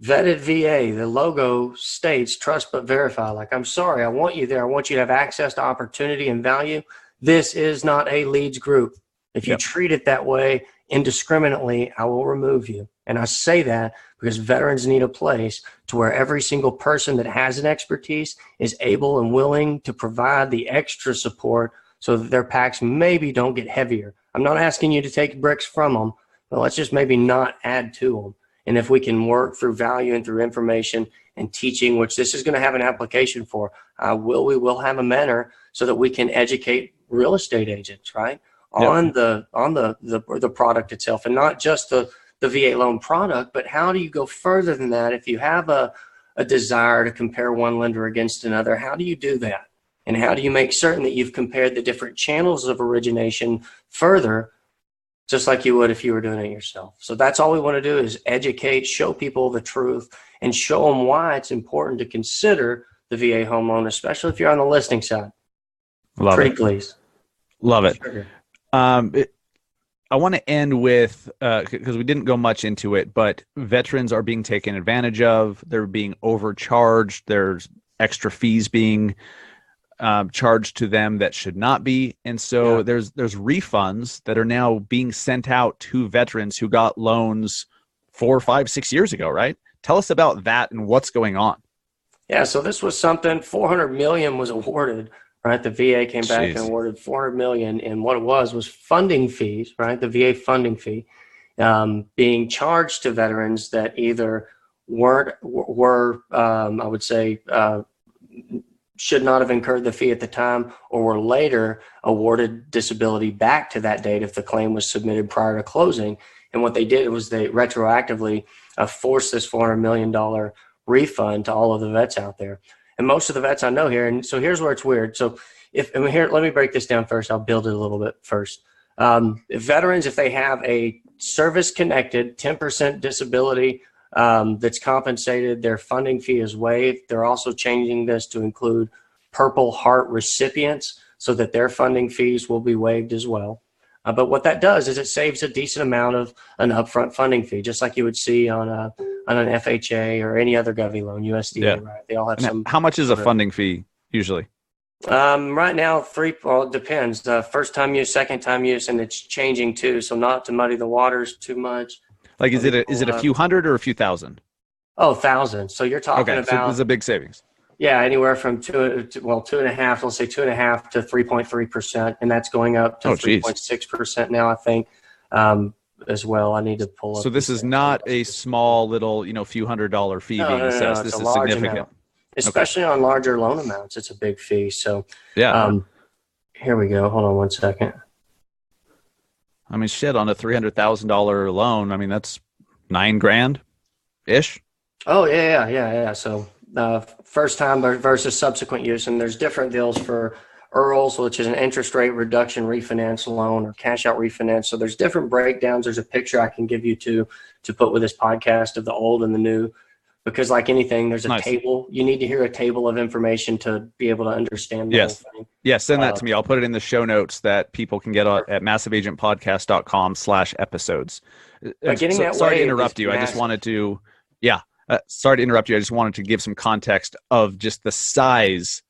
Speaker 5: Vetted VA, the logo states trust but verify. Like, I'm sorry, I want you there. I want you to have access to opportunity and value. This is not a leads group. If you treat it that way indiscriminately, I will remove you. And I say that because veterans need a place to where every single person that has an expertise is able and willing to provide the extra support so that their packs maybe don't get heavier. I'm not asking you to take bricks from them, but let's just maybe not add to them. And if we can work through value and through information and teaching, which this is going to have an application for, we will have a mentor so that we can educate real estate agents, right, on the product itself, and not just the VA loan product, but how do you go further than that? If you have a desire to compare one lender against another, how do you do that? And how do you make certain that you've compared the different channels of origination further, just like you would if you were doing it yourself? So that's all we want to do, is educate, show people the truth, and show them why it's important to consider the VA home loan, especially if you're on the listing side. Pretty please.
Speaker 1: Love it.
Speaker 5: Sure.
Speaker 1: I want to end with, because we didn't go much into it, but veterans are being taken advantage of. They're being overcharged. There's extra fees being charged to them that should not be. And so there's refunds that are now being sent out to veterans who got loans 4, 5, 6 years ago, right? Tell us about that and what's going on.
Speaker 5: Yeah, so this was something, $400 million was awarded, right? The VA came back and awarded $400 million, and what it was funding fees, right? The VA funding fee being charged to veterans that either were I would say, should not have incurred the fee at the time, or were later awarded disability back to that date if the claim was submitted prior to closing. And what they did was they retroactively forced this $400 million refund to all of the vets out there. And most of the vets I know here, and so here's where it's weird. So let me break this down first. I'll build it a little bit first. If veterans, if they have a service-connected 10% disability that's compensated, their funding fee is waived. They're also changing this to include Purple Heart recipients so that their funding fees will be waived as well. But what that does is it saves a decent amount of an upfront funding fee, just like you would see on an FHA or any other Govy loan, USDA, right? They all have some.
Speaker 1: How much is a funding fee usually?
Speaker 5: Right now, it depends. First time use, second time use, and it's changing too. So not to muddy the waters too much.
Speaker 1: Like, is it a few hundred or a few thousand?
Speaker 5: Oh, thousands. So you're talking about.
Speaker 1: So this is a big savings.
Speaker 5: Yeah, anywhere from 2.5, let's say 2.5 to 3.3%, and that's going up to 3.6% now, I think, as well. I need to pull up.
Speaker 1: So this is not a small little, few $100 fee being assessed. This is significant,
Speaker 5: amount. Especially on larger loan amounts. It's a big fee. So here we go. Hold on one second.
Speaker 1: I mean, shit, on a $300,000 loan, I mean, that's $9,000 ish.
Speaker 5: Oh yeah. So first time versus subsequent use, and there's different deals for EARLs, which is an interest rate reduction refinance loan, or cash out refinance. So there's different breakdowns. There's a picture I can give you to put with this podcast of the old and the new, because like anything, there's a table. You need to hear a table of information to be able to understand the whole thing.
Speaker 1: Yes, send that to me. I'll put it in the show notes that people can get at massiveagentpodcast.com/episodes. Sorry to interrupt you. I just wanted to, sorry to interrupt you. I just wanted to give some context of just the size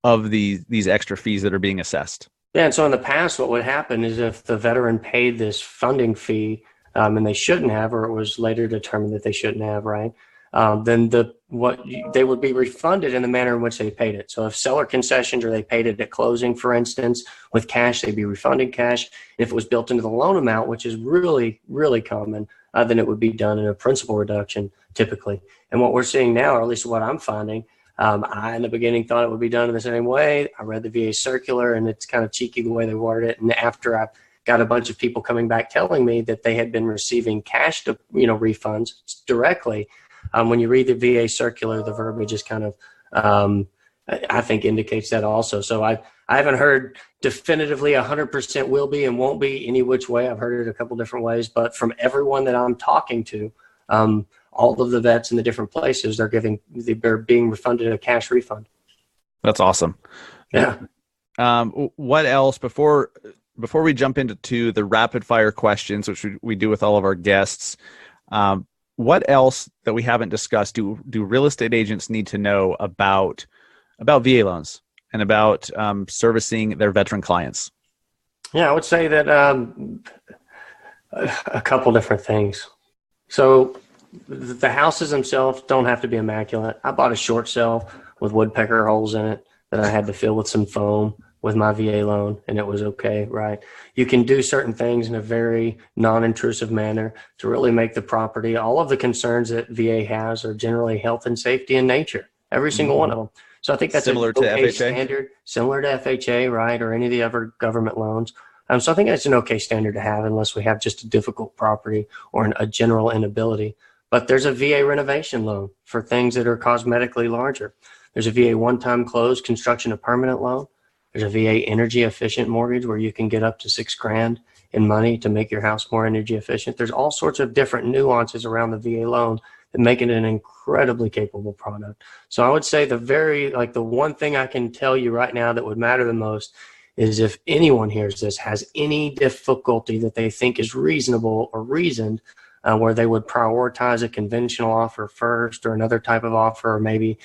Speaker 1: of these extra fees that are being assessed.
Speaker 5: Yeah, and so in the past, what would happen is if the veteran paid this funding fee and they shouldn't have, or it was later determined that they shouldn't have, right? Then they would be refunded in the manner in which they paid it. So if seller concessions, or they paid it at closing, for instance, with cash, they'd be refunded cash. And if it was built into the loan amount, which is really, really common, then it would be done in a principal reduction typically. And what we're seeing now, or at least what I'm finding, I in the beginning thought it would be done in the same way. I read the VA circular, and it's kind of cheeky the way they worded it. And after I got a bunch of people coming back telling me that they had been receiving cash refunds directly. When you read the VA circular, the verbiage is kind of, I think, indicates that also. So I haven't heard definitively 100% will be and won't be any which way. I've heard it a couple different ways, but from everyone that I'm talking to, all of the vets in the different places, they're being refunded a cash refund.
Speaker 1: That's awesome.
Speaker 5: Yeah.
Speaker 1: What else before we jump into the rapid fire questions, which we do with all of our guests? What else that we haven't discussed do real estate agents need to know about VA loans and about servicing their veteran clients?
Speaker 5: Yeah, I would say that a couple different things. So the houses themselves don't have to be immaculate. I bought a short sale with woodpecker holes in it that I had to fill with some foam with my VA loan, and it was okay, right? You can do certain things in a very non-intrusive manner to really make the property. All of the concerns that VA has are generally health and safety in nature, every single one of them. So I think that's
Speaker 1: Similar to
Speaker 5: okay
Speaker 1: FHA?
Speaker 5: standard, similar to FHA, right, or any of the other government loans. So I think that's an okay standard to have unless we have just a difficult property or a general inability. But there's a VA renovation loan for things that are cosmetically larger. There's a VA one-time close construction of permanent loan. There's a VA energy efficient mortgage where you can get up to $6,000 in money to make your house more energy efficient. There's all sorts of different nuances around the VA loan that make it an incredibly capable product. So I would say the one thing I can tell you right now that would matter the most is if anyone hears this has any difficulty that they think is reasonable or reasoned, where they would prioritize a conventional offer first or another type of offer, or maybe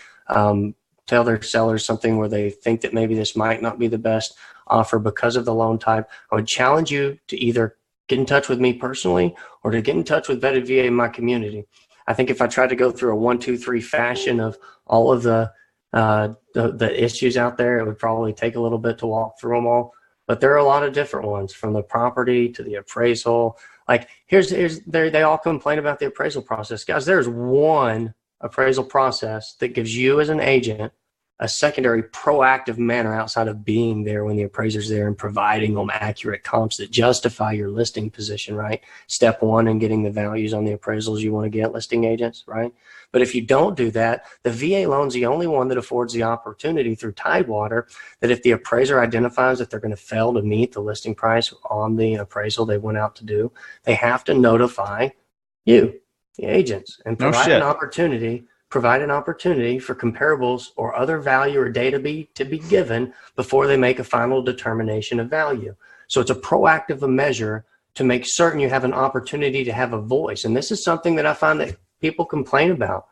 Speaker 5: tell their sellers something where they think that maybe this might not be the best offer because of the loan type, I would challenge you to either get in touch with me personally or to get in touch with Vetted VA in my community. I think if I tried to go through a 1, 2, 3 fashion of all of the issues out there, it would probably take a little bit to walk through them all. But there are a lot of different ones, from the property to the appraisal. Like they all complain about the appraisal process. Guys, there's one appraisal process that gives you as an agent a secondary proactive manner outside of being there when the appraiser's there and providing them accurate comps that justify your listing position, right? Step one in getting the values on the appraisals you want to get, listing agents, right? But if you don't do that, the VA loan's the only one that affords the opportunity through Tidewater that if the appraiser identifies that they're going to fail to meet the listing price on the appraisal they went out to do, they have to notify you, the agents, and provide an opportunity for comparables or other value or data to be given before they make a final determination of value. So it's a proactive measure to make certain you have an opportunity to have a voice. And this is something that I find that people complain about.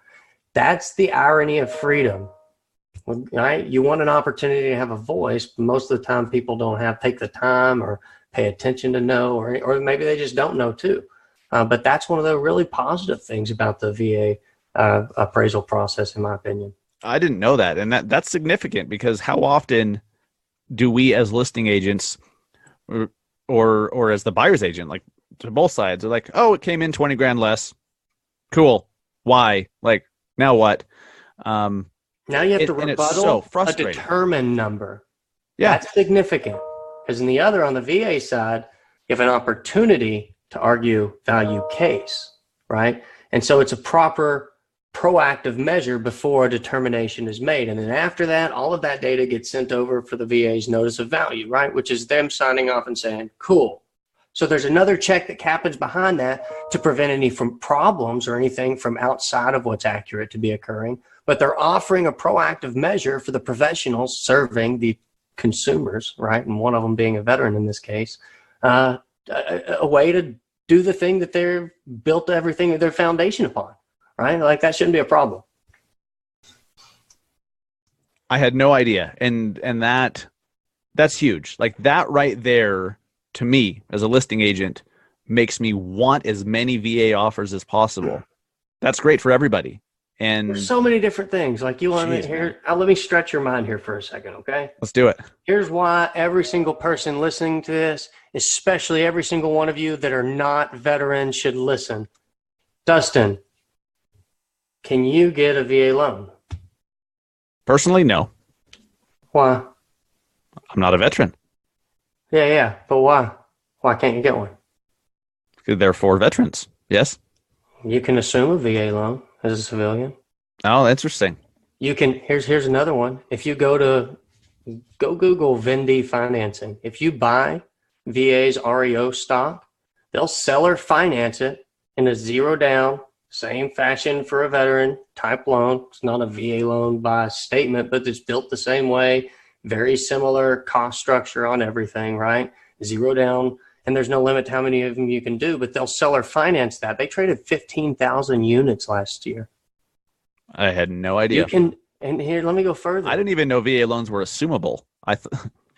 Speaker 5: That's the irony of freedom. Right? You want an opportunity to have a voice, but most of the time people don't take the time or pay attention to know, or maybe they just don't know too. But that's one of the really positive things about the VA appraisal process, in my opinion.
Speaker 1: I didn't know that. And that's significant, because how often do we as listing agents or as the buyer's agent, like to both sides, are like, oh, it came in 20 grand less. Cool. Why? Like, now what?
Speaker 5: Now you have to rebuttal a determined number. Yeah. That's significant. Because on the VA side, you have an opportunity to argue value case, right? And so it's a proper proactive measure before a determination is made. And then after that, all of that data gets sent over for the VA's notice of value, right? Which is them signing off and saying, cool. So there's another check that happens behind that to prevent any from problems or anything from outside of what's accurate to be occurring. But they're offering a proactive measure for the professionals serving the consumers, right? And one of them being a veteran in this case, a way to do the thing that they're built everything, their foundation upon, right? Like, that shouldn't be a problem.
Speaker 1: I had no idea. And that's huge. Like, that right there, to me as a listing agent, makes me want as many VA offers as possible. That's great for everybody. And
Speaker 5: there's so many different things. Like, you want to hear, let me stretch your mind here for a second, okay?
Speaker 1: Let's do it.
Speaker 5: Here's why every single person listening to this, especially every single one of you that are not veterans, should listen. Dustin, can you get a VA loan?
Speaker 1: Personally, no.
Speaker 5: Why?
Speaker 1: I'm not a veteran.
Speaker 5: Yeah. But why? Why can't you get one?
Speaker 1: They're for veterans. Yes.
Speaker 5: You can assume a VA loan as a civilian.
Speaker 1: Oh, interesting.
Speaker 5: You can. Here's another one. If you go Google Vendy financing. If you buy VA's REO stock, they'll seller finance it in a zero down, same fashion for a veteran type loan. It's not a VA loan by statement, but it's built the same way. Very similar cost structure on everything, right? Zero down. And there's no limit to how many of them you can do, but they'll seller finance that. They traded 15,000 units last year.
Speaker 1: I had no idea.
Speaker 5: And here, let me go further.
Speaker 1: I didn't even know VA loans were assumable.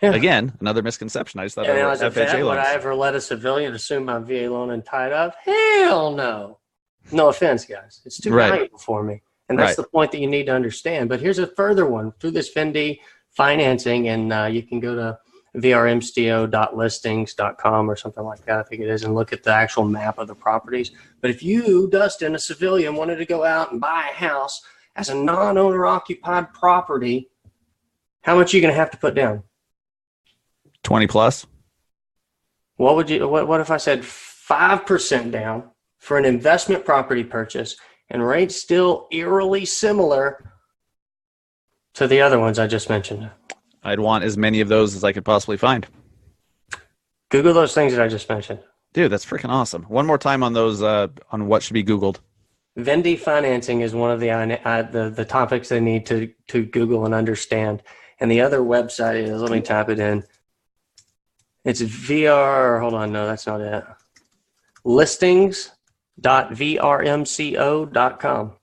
Speaker 5: Yeah.
Speaker 1: Again, another misconception. I just thought
Speaker 5: And
Speaker 1: they were
Speaker 5: as a
Speaker 1: FHA
Speaker 5: vet, would
Speaker 1: loans.
Speaker 5: I ever let a civilian assume my VA loan and tie it up? Hell no. No offense, guys. It's too
Speaker 1: Right.
Speaker 5: valuable for me. And that's
Speaker 1: Right.
Speaker 5: the point that you need to understand. But here's a further one. Through this Fendi financing, and you can go to vrmsto.listings.com or something like that, I think it is, and look at the actual map of the properties. But if you, Dustin, a civilian, wanted to go out and buy a house as a non-owner occupied property, how much are you going to have to put down?
Speaker 1: 20 plus.
Speaker 5: What if I said 5% down for an investment property purchase and rates still eerily similar to the other ones I just mentioned?
Speaker 1: I'd want as many of those as I could possibly find.
Speaker 5: Google those things that I just mentioned.
Speaker 1: Dude, that's freaking awesome. One more time on those, on what should be Googled.
Speaker 5: Vendi financing is one of the topics they need to Google and understand. And the other website is, let me type it in. It's hold on, no, that's not it. Listings.vrmco.com.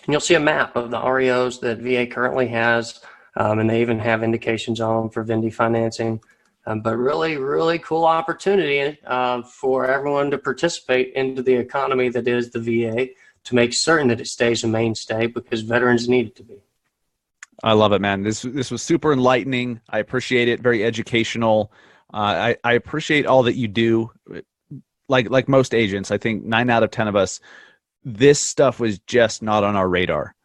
Speaker 5: And you'll see a map of the REOs that VA currently has, and they even have indications on them for Vendi financing. But really, really cool opportunity for everyone to participate into the economy that is the VA, to make certain that it stays a mainstay, because veterans need it to be.
Speaker 1: I love it, man. This was super enlightening. I appreciate it. Very educational. I appreciate all that you do. Like most agents, I think 9 out of 10 of us, this stuff was just not on our radar.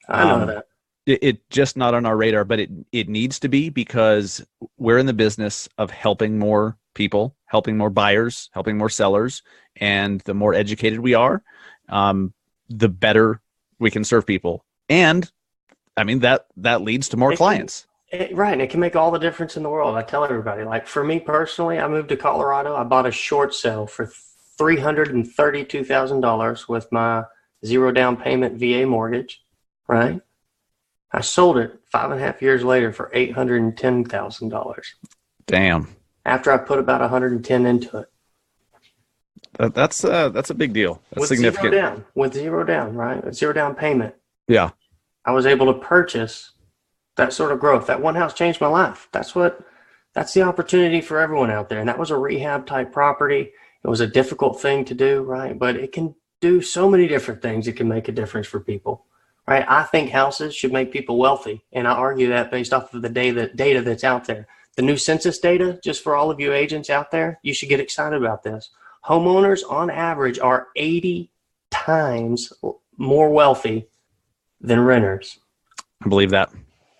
Speaker 5: I know that.
Speaker 1: It just not on our radar, but it needs to be, because we're in the business of helping more people, helping more buyers, helping more sellers. And the more educated we are, the better we can serve people. And I mean, that leads to more clients.
Speaker 5: Right. And it can make all the difference in the world. I tell everybody, like for me personally, I moved to Colorado. I bought a short sale for $332,000 with my 0 down payment VA mortgage. Right. I sold it 5.5 years later for $810,000.
Speaker 1: Damn.
Speaker 5: After I put about 110 into it.
Speaker 1: That's a big deal. That's
Speaker 5: with
Speaker 1: significant.
Speaker 5: With 0 down, right? With 0 down payment.
Speaker 1: Yeah.
Speaker 5: I was able to purchase that sort of growth. That one house changed my life. That's the opportunity for everyone out there. And that was a rehab type property. It was a difficult thing to do, right? But it can do so many different things. It can make a difference for people, right? I think houses should make people wealthy. And I argue that based off of the data that's out there. The new census data, just for all of you agents out there, you should get excited about this. Homeowners on average are 80 times more wealthy than renters.
Speaker 1: I believe that.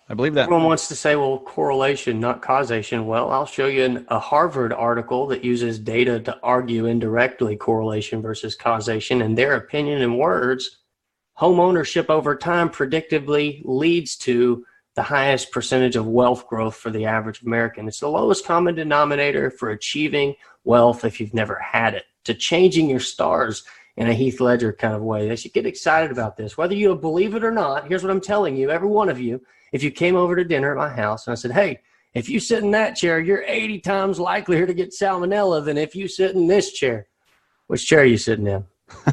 Speaker 5: Everyone wants to say, well, correlation, not causation. Well, I'll show you a Harvard article that uses data to argue indirectly correlation versus causation. In their opinion and words, home ownership over time predictably leads to the highest percentage of wealth growth for the average American. It's the lowest common denominator for achieving wealth if you've never had it, to changing your stars in a Heath Ledger kind of way. They should get excited about this. Whether you believe it or not, here's what I'm telling you, every one of you. If you came over to dinner at my house and I said, hey, if you sit in that chair, you're 80 times likelier to get salmonella than if you sit in this chair. Which chair are you sitting in?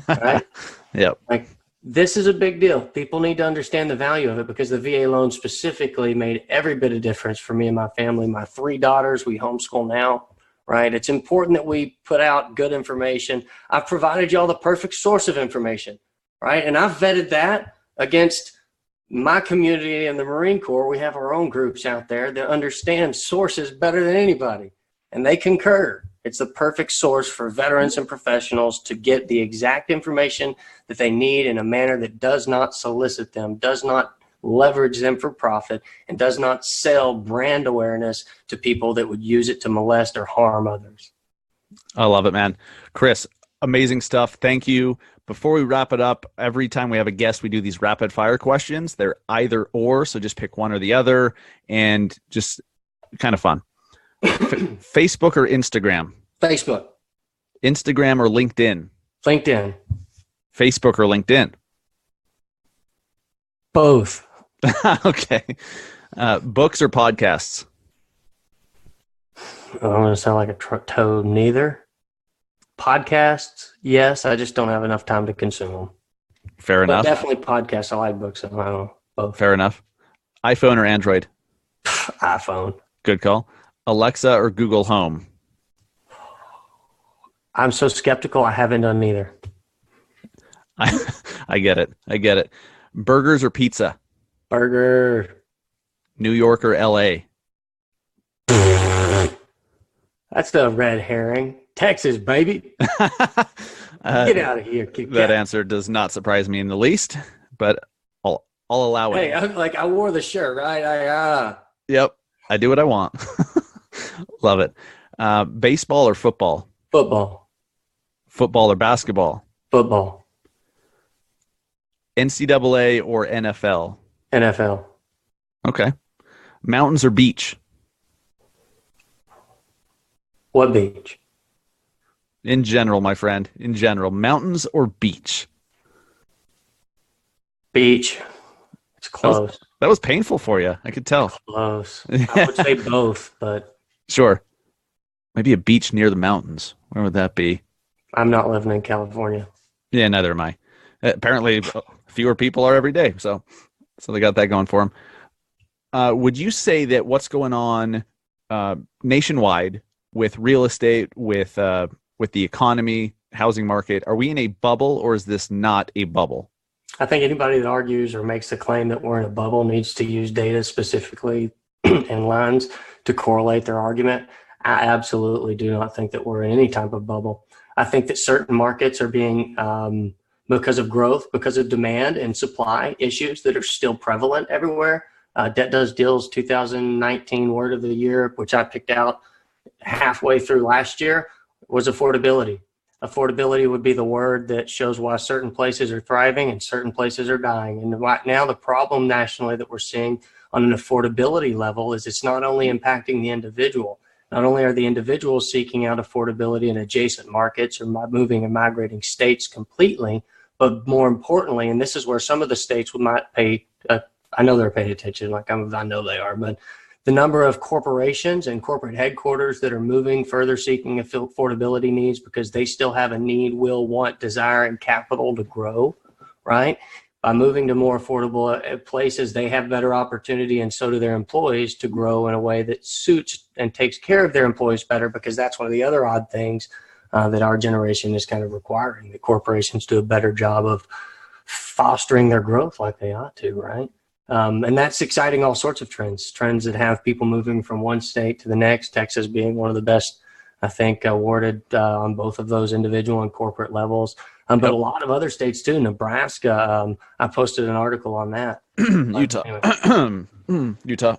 Speaker 5: Right?
Speaker 1: Yep.
Speaker 5: Like, this is a big deal. People need to understand the value of it, because the VA loan specifically made every bit of difference for me and my family. My 3 daughters, we homeschool now, right? It's important that we put out good information. I've provided y'all the perfect source of information, right? And I've vetted that against my community in the Marine Corps. We have our own groups out there that understand sources better than anybody, and they concur. It's the perfect source for veterans and professionals to get the exact information that they need in a manner that does not solicit them, does not leverage them for profit, and does not sell brand awareness to people that would use it to molest or harm others.
Speaker 1: I love it, man. Chris, amazing stuff. Thank you. Before we wrap it up, every time we have a guest, we do these rapid fire questions. They're either or, so just pick one or the other, and just kind of fun. Facebook or Instagram?
Speaker 5: Facebook.
Speaker 1: Instagram or LinkedIn?
Speaker 5: LinkedIn.
Speaker 1: Facebook or LinkedIn?
Speaker 5: Both.
Speaker 1: Okay. Books or podcasts?
Speaker 5: I'm going to sound like a toad. Neither. Podcasts, yes. I just don't have enough time to consume them.
Speaker 1: Fair enough.
Speaker 5: Definitely podcasts. I like books. I don't know. Both.
Speaker 1: Fair enough. iPhone or Android?
Speaker 5: iPhone.
Speaker 1: Good call. Alexa or Google Home?
Speaker 5: I'm so skeptical. I haven't done either.
Speaker 1: I get it. I get it. Burgers or pizza?
Speaker 5: Burger.
Speaker 1: New York or LA?
Speaker 5: That's the red herring. Texas, baby. Get out of here, Kit Kat.
Speaker 1: That answer does not surprise me in the least, but I'll allow it.
Speaker 5: Hey, I wore the shirt, right?
Speaker 1: Yep. I do what I want. Love it. Baseball or football?
Speaker 5: Football.
Speaker 1: Football or basketball?
Speaker 5: Football.
Speaker 1: NCAA or NFL?
Speaker 5: NFL.
Speaker 1: Okay. Mountains or beach?
Speaker 5: What beach?
Speaker 1: In general, my friend. In general. Mountains or beach?
Speaker 5: Beach. It's close.
Speaker 1: That was painful for you. I could tell.
Speaker 5: Close. I would say both, but.
Speaker 1: Sure. Maybe a beach near the mountains. Where would that be?
Speaker 5: I'm not living in California.
Speaker 1: Yeah, neither am I. Apparently, fewer people are every day. So they got that going for them. Would you say that what's going on nationwide with real estate, with the economy, housing market, are we in a bubble or is this not a bubble?
Speaker 5: I think anybody that argues or makes the claim that we're in a bubble needs to use data specifically and lines to correlate their argument. I absolutely do not think that we're in any type of bubble. I think that certain markets are being, because of growth, because of demand and supply issues that are still prevalent everywhere. Debt Does Deals 2019 word of the year, which I picked out halfway through last year, was affordability. Affordability would be the word that shows why certain places are thriving and certain places are dying. And right now, the problem nationally that we're seeing on an affordability level is it's not only impacting the individual. Not only are the individuals seeking out affordability in adjacent markets or moving and migrating states completely, but more importantly, and this is where some of the states might pay, I know they're paying attention, I know they are, but the number of corporations and corporate headquarters that are moving further seeking affordability needs because they still have a need, will, want, desire, and capital to grow, right? By moving to more affordable places, they have better opportunity, and so do their employees, to grow in a way that suits and takes care of their employees better, because that's one of the other odd things that our generation is kind of requiring, that corporations do a better job of fostering their growth like they ought to, right? And that's exciting all sorts of trends that have people moving from one state to the next, Texas being one of the best, I think, awarded on both of those individual and corporate levels. But a lot of other states too. Nebraska, I posted an article on that.
Speaker 1: Utah. Anyway. Utah.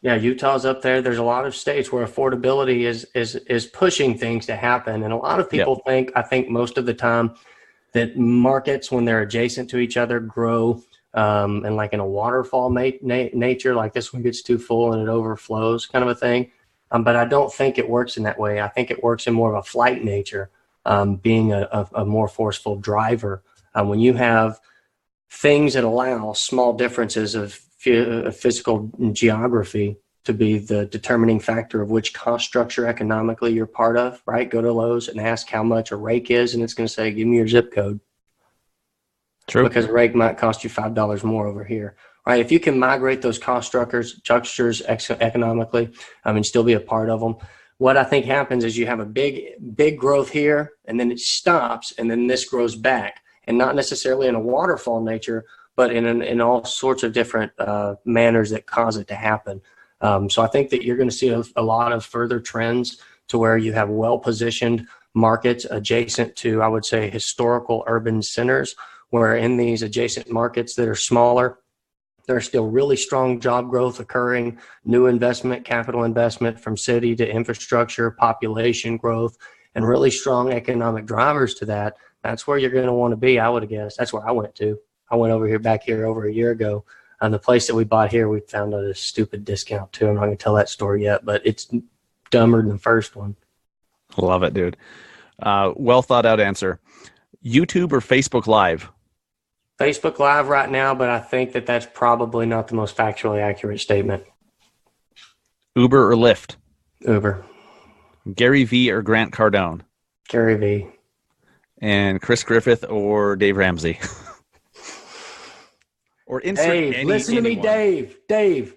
Speaker 5: Yeah, Utah's up there. There's a lot of states where affordability is pushing things to happen. And a lot of people I think most of the time, that markets, when they're adjacent to each other, grow and like in a waterfall nature, like this one gets too full and it overflows kind of a thing. But I don't think it works in that way. I think it works in more of a flight nature, being a more forceful driver. When you have things that allow small differences of physical geography to be the determining factor of which cost structure economically you're part of, right? Go to Lowe's and ask how much a rake is, and it's going to say, give me your zip code.
Speaker 1: True.
Speaker 5: Because a rake might cost you $5 more over here, right? If you can migrate those cost structures economically and still be a part of them, what I think happens is you have a big growth here, and then it stops, and then this grows back, and not necessarily in a waterfall nature, but in all sorts of different manners that cause it to happen. So I think that you're going to see a lot of further trends to where you have well-positioned markets adjacent to, I would say, historical urban centers, where in these adjacent markets that are smaller, there's still really strong job growth occurring, new investment, capital investment from city to infrastructure, population growth, and really strong economic drivers to that. That's where you're going to want to be, I would guess. That's where I went to. I went back here over a year ago. The place that we bought here, we found out a stupid discount too. I'm not going to tell that story yet, but it's dumber than the first one.
Speaker 1: Love it, dude. Well thought out answer. YouTube or Facebook Live?
Speaker 5: Facebook Live right now, but I think that that's probably not the most factually accurate statement.
Speaker 1: Uber or Lyft?
Speaker 5: Uber.
Speaker 1: Gary Vee or Grant Cardone?
Speaker 5: Gary Vee.
Speaker 1: And Chris Griffith or Dave Ramsey? Or insert
Speaker 5: Dave, listen to me, Dave.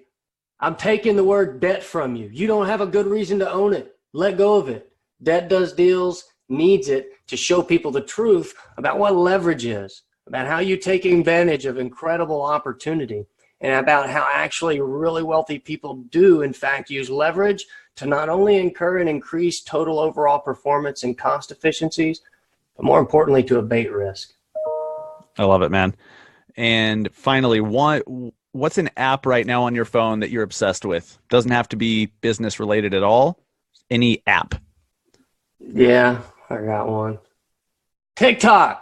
Speaker 5: I'm taking the word debt from you. You don't have a good reason to own it. Let go of it. Debt Does Deals needs it to show people the truth about what leverage is, about how you take advantage of incredible opportunity, and about how actually really wealthy people do, in fact, use leverage to not only incur and increase total overall performance and cost efficiencies, but more importantly, to abate risk.
Speaker 1: I love it, man. And finally, what's an app right now on your phone that you're obsessed with? Doesn't have to be business related at all. Any app.
Speaker 5: Yeah, I got one. TikTok.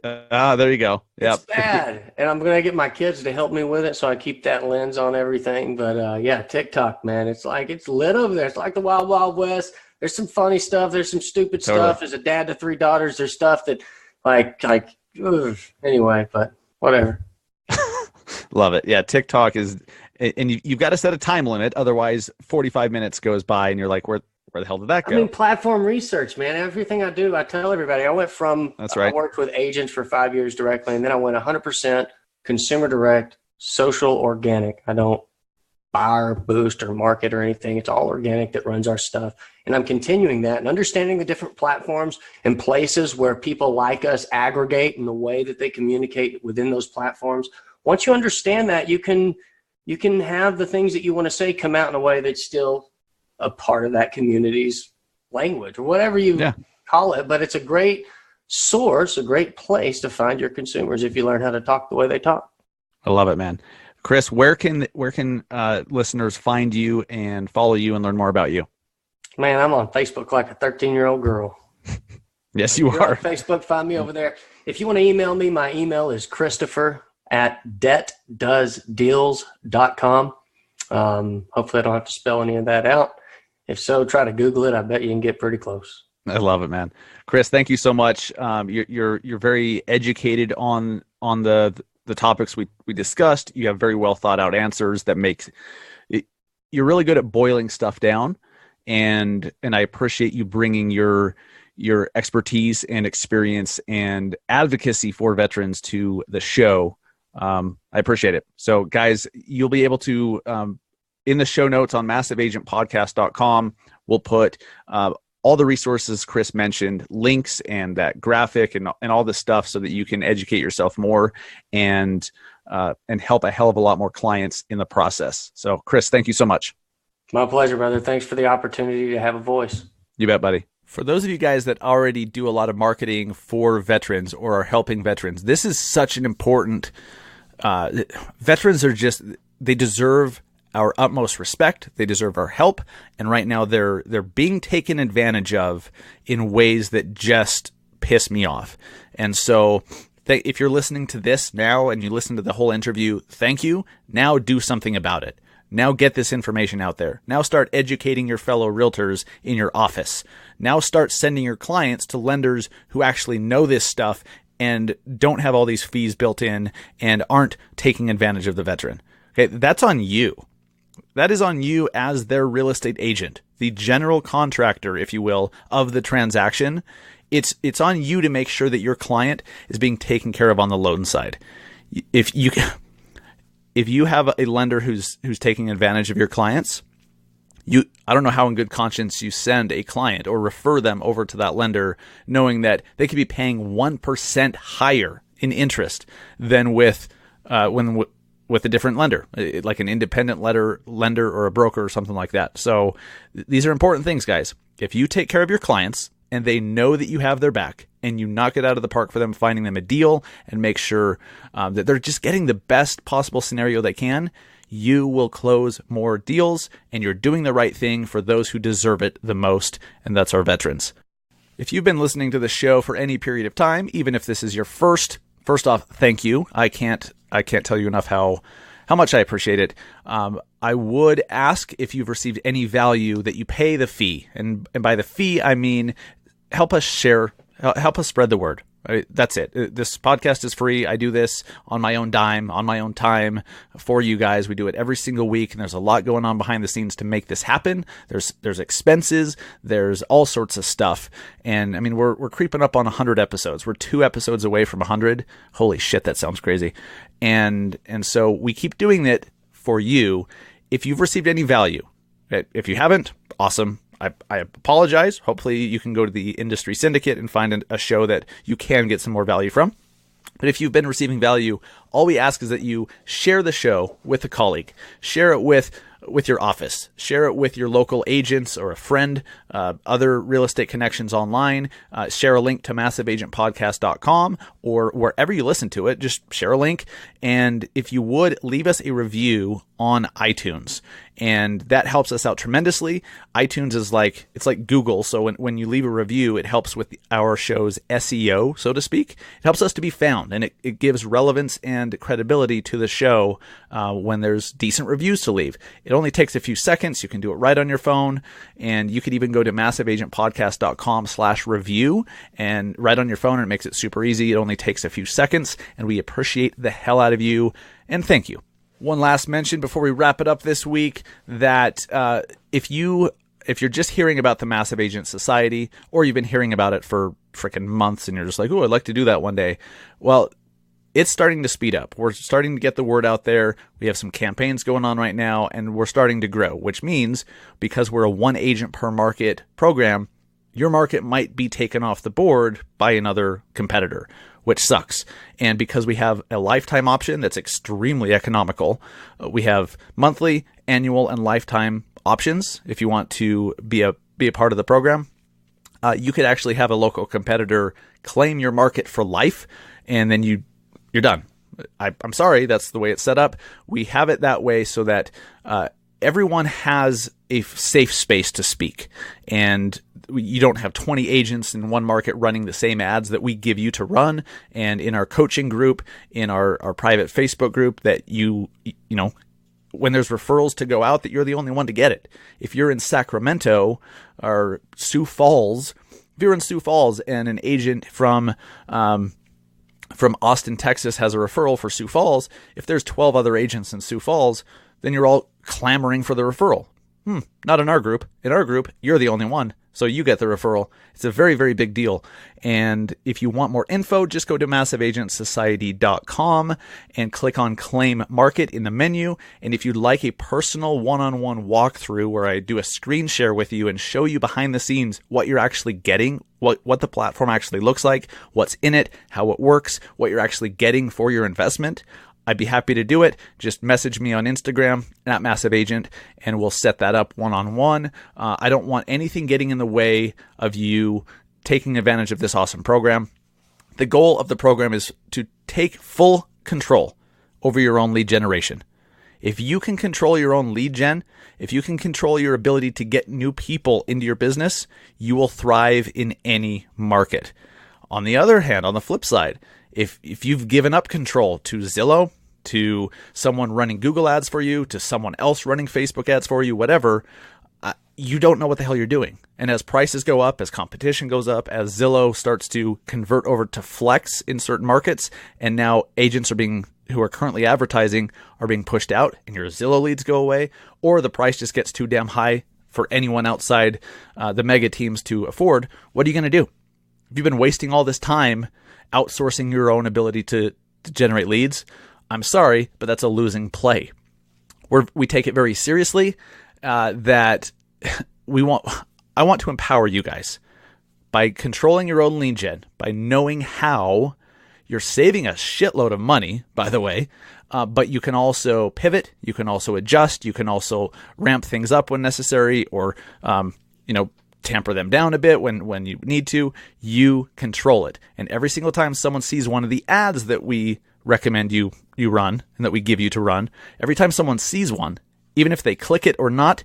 Speaker 1: There you go. Yeah,
Speaker 5: it's bad, and I'm gonna get my kids to help me with it, so I keep that lens on everything. But yeah, TikTok, man, it's lit over there. It's like the Wild Wild West. There's some funny stuff. There's some stupid stuff. There's a dad to 3 daughters. There's stuff that anyway, but whatever.
Speaker 1: Love it. Yeah, TikTok is, and you've got to set a time limit. Otherwise, 45 minutes goes by, and you're like, where the hell did that go?
Speaker 5: I mean, platform research, man. Everything I do, I tell everybody. I went from,
Speaker 1: that's right.
Speaker 5: I worked with agents for 5 years directly, and then I went 100% consumer direct, social, organic. I don't buy or boost or market or anything. It's all organic that runs our stuff. And I'm continuing that and understanding the different platforms and places where people like us aggregate and the way that they communicate within those platforms. Once you understand that, you can have the things that you want to say come out in a way that's still a part of that community's language or whatever you call it. But it's a great source, a great place to find your consumers if you learn how to talk the way they talk.
Speaker 1: I love it, man. Chris, where can listeners find you and follow you and learn more about you?
Speaker 5: Man, I'm on Facebook like a 13-year-old girl.
Speaker 1: Yes, you are.
Speaker 5: On Facebook, find me over there. If you want to email me, my email is christopher@debtdoesdeals.com. Hopefully I don't have to spell any of that out. If so, try to Google it. I bet you can get pretty close.
Speaker 1: I love it, man. Chris, thank you so much. You're very educated on the topics we discussed. You have very well thought out answers that makes it, you're really good at boiling stuff down, and I appreciate you bringing your expertise and experience and advocacy for veterans to the show. I appreciate it. So guys, you'll be able to in the show notes on massiveagentpodcast.com, we'll put all the resources Chris mentioned, links and that graphic and all this stuff so that you can educate yourself more and help a hell of a lot more clients in the process. So Chris, thank you so much.
Speaker 5: My pleasure, brother. Thanks for the opportunity to have a voice.
Speaker 1: You bet, buddy. For those of you guys that already do a lot of marketing for veterans or are helping veterans, this is such an important, veterans are they deserve our utmost respect. They deserve our help. And right now they're being taken advantage of in ways that just piss me off. And so if you're listening to this now and you listen to the whole interview, thank you. Now do something about it. Now get this information out there. Now start educating your fellow realtors in your office. Now start sending your clients to lenders who actually know this stuff and don't have all these fees built in and aren't taking advantage of the veteran. Okay, that's on you. That is on you as their real estate agent, the general contractor, if you will, of the transaction. It's on you to make sure that your client is being taken care of on the loan side. If you have a lender who's taking advantage of your clients, I don't know how in good conscience you send a client or refer them over to that lender knowing that they could be paying 1% higher in interest than with a different lender, like an independent lender or a broker or something like that. So these are important things, guys. If you take care of your clients and they know that you have their back and you knock it out of the park for them, finding them a deal and make sure that they're just getting the best possible scenario they can, you will close more deals and you're doing the right thing for those who deserve it the most, and that's our veterans. If you've been listening to the show for any period of time, even if this is your first off, thank you. I can't tell you enough how much I appreciate it. I would ask if you've received any value that you pay the fee. And by the fee, I mean, help us spread the word. Right? That's it. This podcast is free. I do this on my own dime, on my own time for you guys. We do it every single week, and there's a lot going on behind the scenes to make this happen. There's expenses. There's all sorts of stuff. And I mean, we're creeping up on 100 episodes. We're 2 episodes away from 100. Holy shit, that sounds crazy. And so we keep doing it for you. if you've received any value, if you haven't, awesome. I apologize. Hopefully you can go to the industry syndicate and find a show that you can get some more value from. But if you've been receiving value, all we ask is that you share the show with a colleague, share it with your office, share it with your local agents or a friend, other real estate connections online, share a link to massiveagentpodcast.com or wherever you listen to it, just share a link. And if you would, leave us a review on iTunes. And that helps us out tremendously. iTunes is it's like Google. So when you leave a review, it helps with our show's SEO, so to speak. It helps us to be found, and it gives relevance and credibility to the show when there's decent reviews to leave. It only takes a few seconds. You can do it right on your phone, and you could even go to massiveagentpodcast.com/review and right on your phone, and it makes it super easy. It only takes a few seconds, and we appreciate the hell out of you, and thank you. One last mention before we wrap it up this week, that if you're just hearing about the Massive Agent Society, or you've been hearing about it for freaking months and you're just like, oh, I'd like to do that one day. Well, it's starting to speed up. We're starting to get the word out there. We have some campaigns going on right now, and we're starting to grow, which means because we're a one agent per market program, your market might be taken off the board by another competitor, which sucks. And because we have a lifetime option that's extremely economical, we have monthly, annual, and lifetime options. If you want to be a part of the program, you could actually have a local competitor claim your market for life, and then you're done. I'm sorry, that's the way it's set up. We have it that way so that everyone has a safe space to speak, and you don't have 20 agents in one market running the same ads that we give you to run. And in our coaching group, in our private Facebook group, that you know, when there's referrals to go out, that you're the only one to get it. If you're in Sacramento or Sioux Falls, if you're in Sioux Falls and an agent from Austin, Texas has a referral for Sioux Falls, if there's 12 other agents in Sioux Falls, then you're all clamoring for the referral. Not in our group. In our group, you're the only one, so you get the referral. It's a very, very big deal. And if you want more info, just go to massiveagentsociety.com and click on Claim Market in the menu. And if you'd like a personal one-on-one walkthrough where I do a screen share with you and show you behind the scenes what you're actually getting, what the platform actually looks like, what's in it, how it works, what you're actually getting for your investment, I'd be happy to do it. Just message me on Instagram at Massive Agent, and we'll set that up one-on-one. I don't want anything getting in the way of you taking advantage of this awesome program. The goal of the program is to take full control over your own lead generation. If you can control your own lead gen, if you can control your ability to get new people into your business, you will thrive in any market. On the other hand, on the flip side, if you've given up control to Zillow, to someone running Google ads for you, to someone else running Facebook ads for you, whatever, you don't know what the hell you're doing. And as prices go up, as competition goes up, as Zillow starts to convert over to Flex in certain markets, and now agents who are currently advertising are being pushed out, and your Zillow leads go away, or the price just gets too damn high for anyone outside the mega teams to afford, what are you going to do? If you've been wasting all this time outsourcing your own ability to generate leads, I'm sorry, but that's a losing play. We take it very seriously that I want to empower you guys by controlling your own lead gen, by knowing how you're saving a shitload of money, by the way, but you can also pivot, you can also adjust, you can also ramp things up when necessary, or tamper them down a bit when you need to. You control it. And every single time someone sees one of the ads that we recommend you run and that we give you to run, every time someone sees one, even if they click it or not,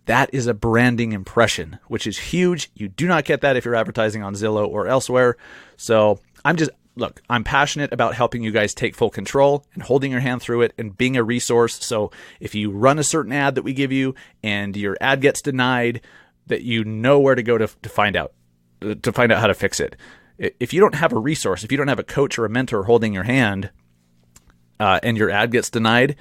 Speaker 1: that is a branding impression, which is huge. You do not get that if you're advertising on Zillow or elsewhere. So I'm passionate about helping you guys take full control and holding your hand through it and being a resource. So if you run a certain ad that we give you and your ad gets denied, that you know where to go to find out how to fix it. If you don't have a resource, if you don't have a coach or a mentor holding your hand, and your ad gets denied,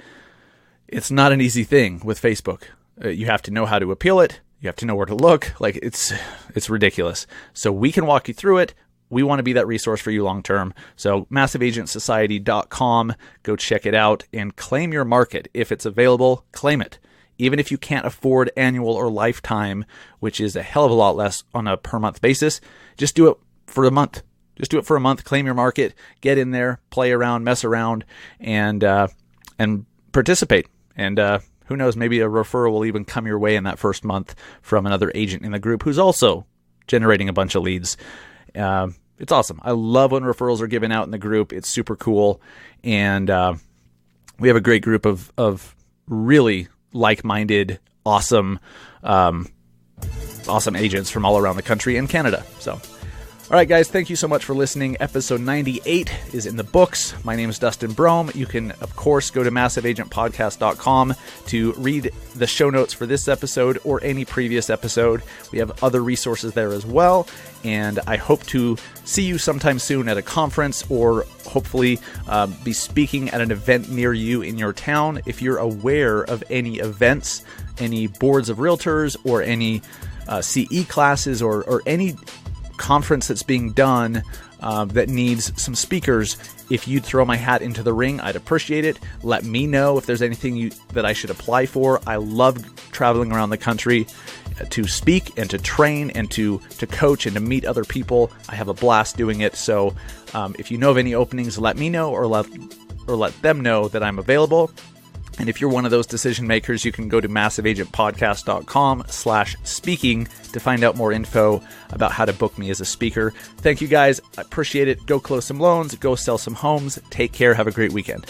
Speaker 1: it's not an easy thing with Facebook. You have to know how to appeal it. You have to know where to look. It's ridiculous. So we can walk you through it. We want to be that resource for you long term. So massiveagentsociety.com, go check it out and claim your market. If it's available, claim it. even if you can't afford annual or lifetime, which is a hell of a lot less on a per month basis, just do it for a month. Just do it for a month, claim your market, get in there, play around, mess around, and participate. And who knows, maybe a referral will even come your way in that first month from another agent in the group who's also generating a bunch of leads. It's awesome. I love when referrals are given out in the group. It's super cool. And we have a great group of really like-minded, awesome agents from all around the country and Canada. So, all right, guys, thank you so much for listening. Episode 98 is in the books. My name is Dustin Brohm. You can, of course, go to massiveagentpodcast.com to read the show notes for this episode or any previous episode. We have other resources there as well, and I hope to see you sometime soon at a conference or hopefully be speaking at an event near you in your town. If you're aware of any events, any boards of realtors, or any CE classes, or any conference that's being done that needs some speakers, if you'd throw my hat into the ring, I'd appreciate it. Let me know if there's anything that I should apply for. I love traveling around the country to speak and to train and to coach and to meet other people. I have a blast doing it. So if you know of any openings, let me know or let them know that I'm available. And if you're one of those decision makers, you can go to massiveagentpodcast.com/speaking to find out more info about how to book me as a speaker. Thank you guys. I appreciate it. Go close some loans. Go sell some homes. Take care. Have a great weekend.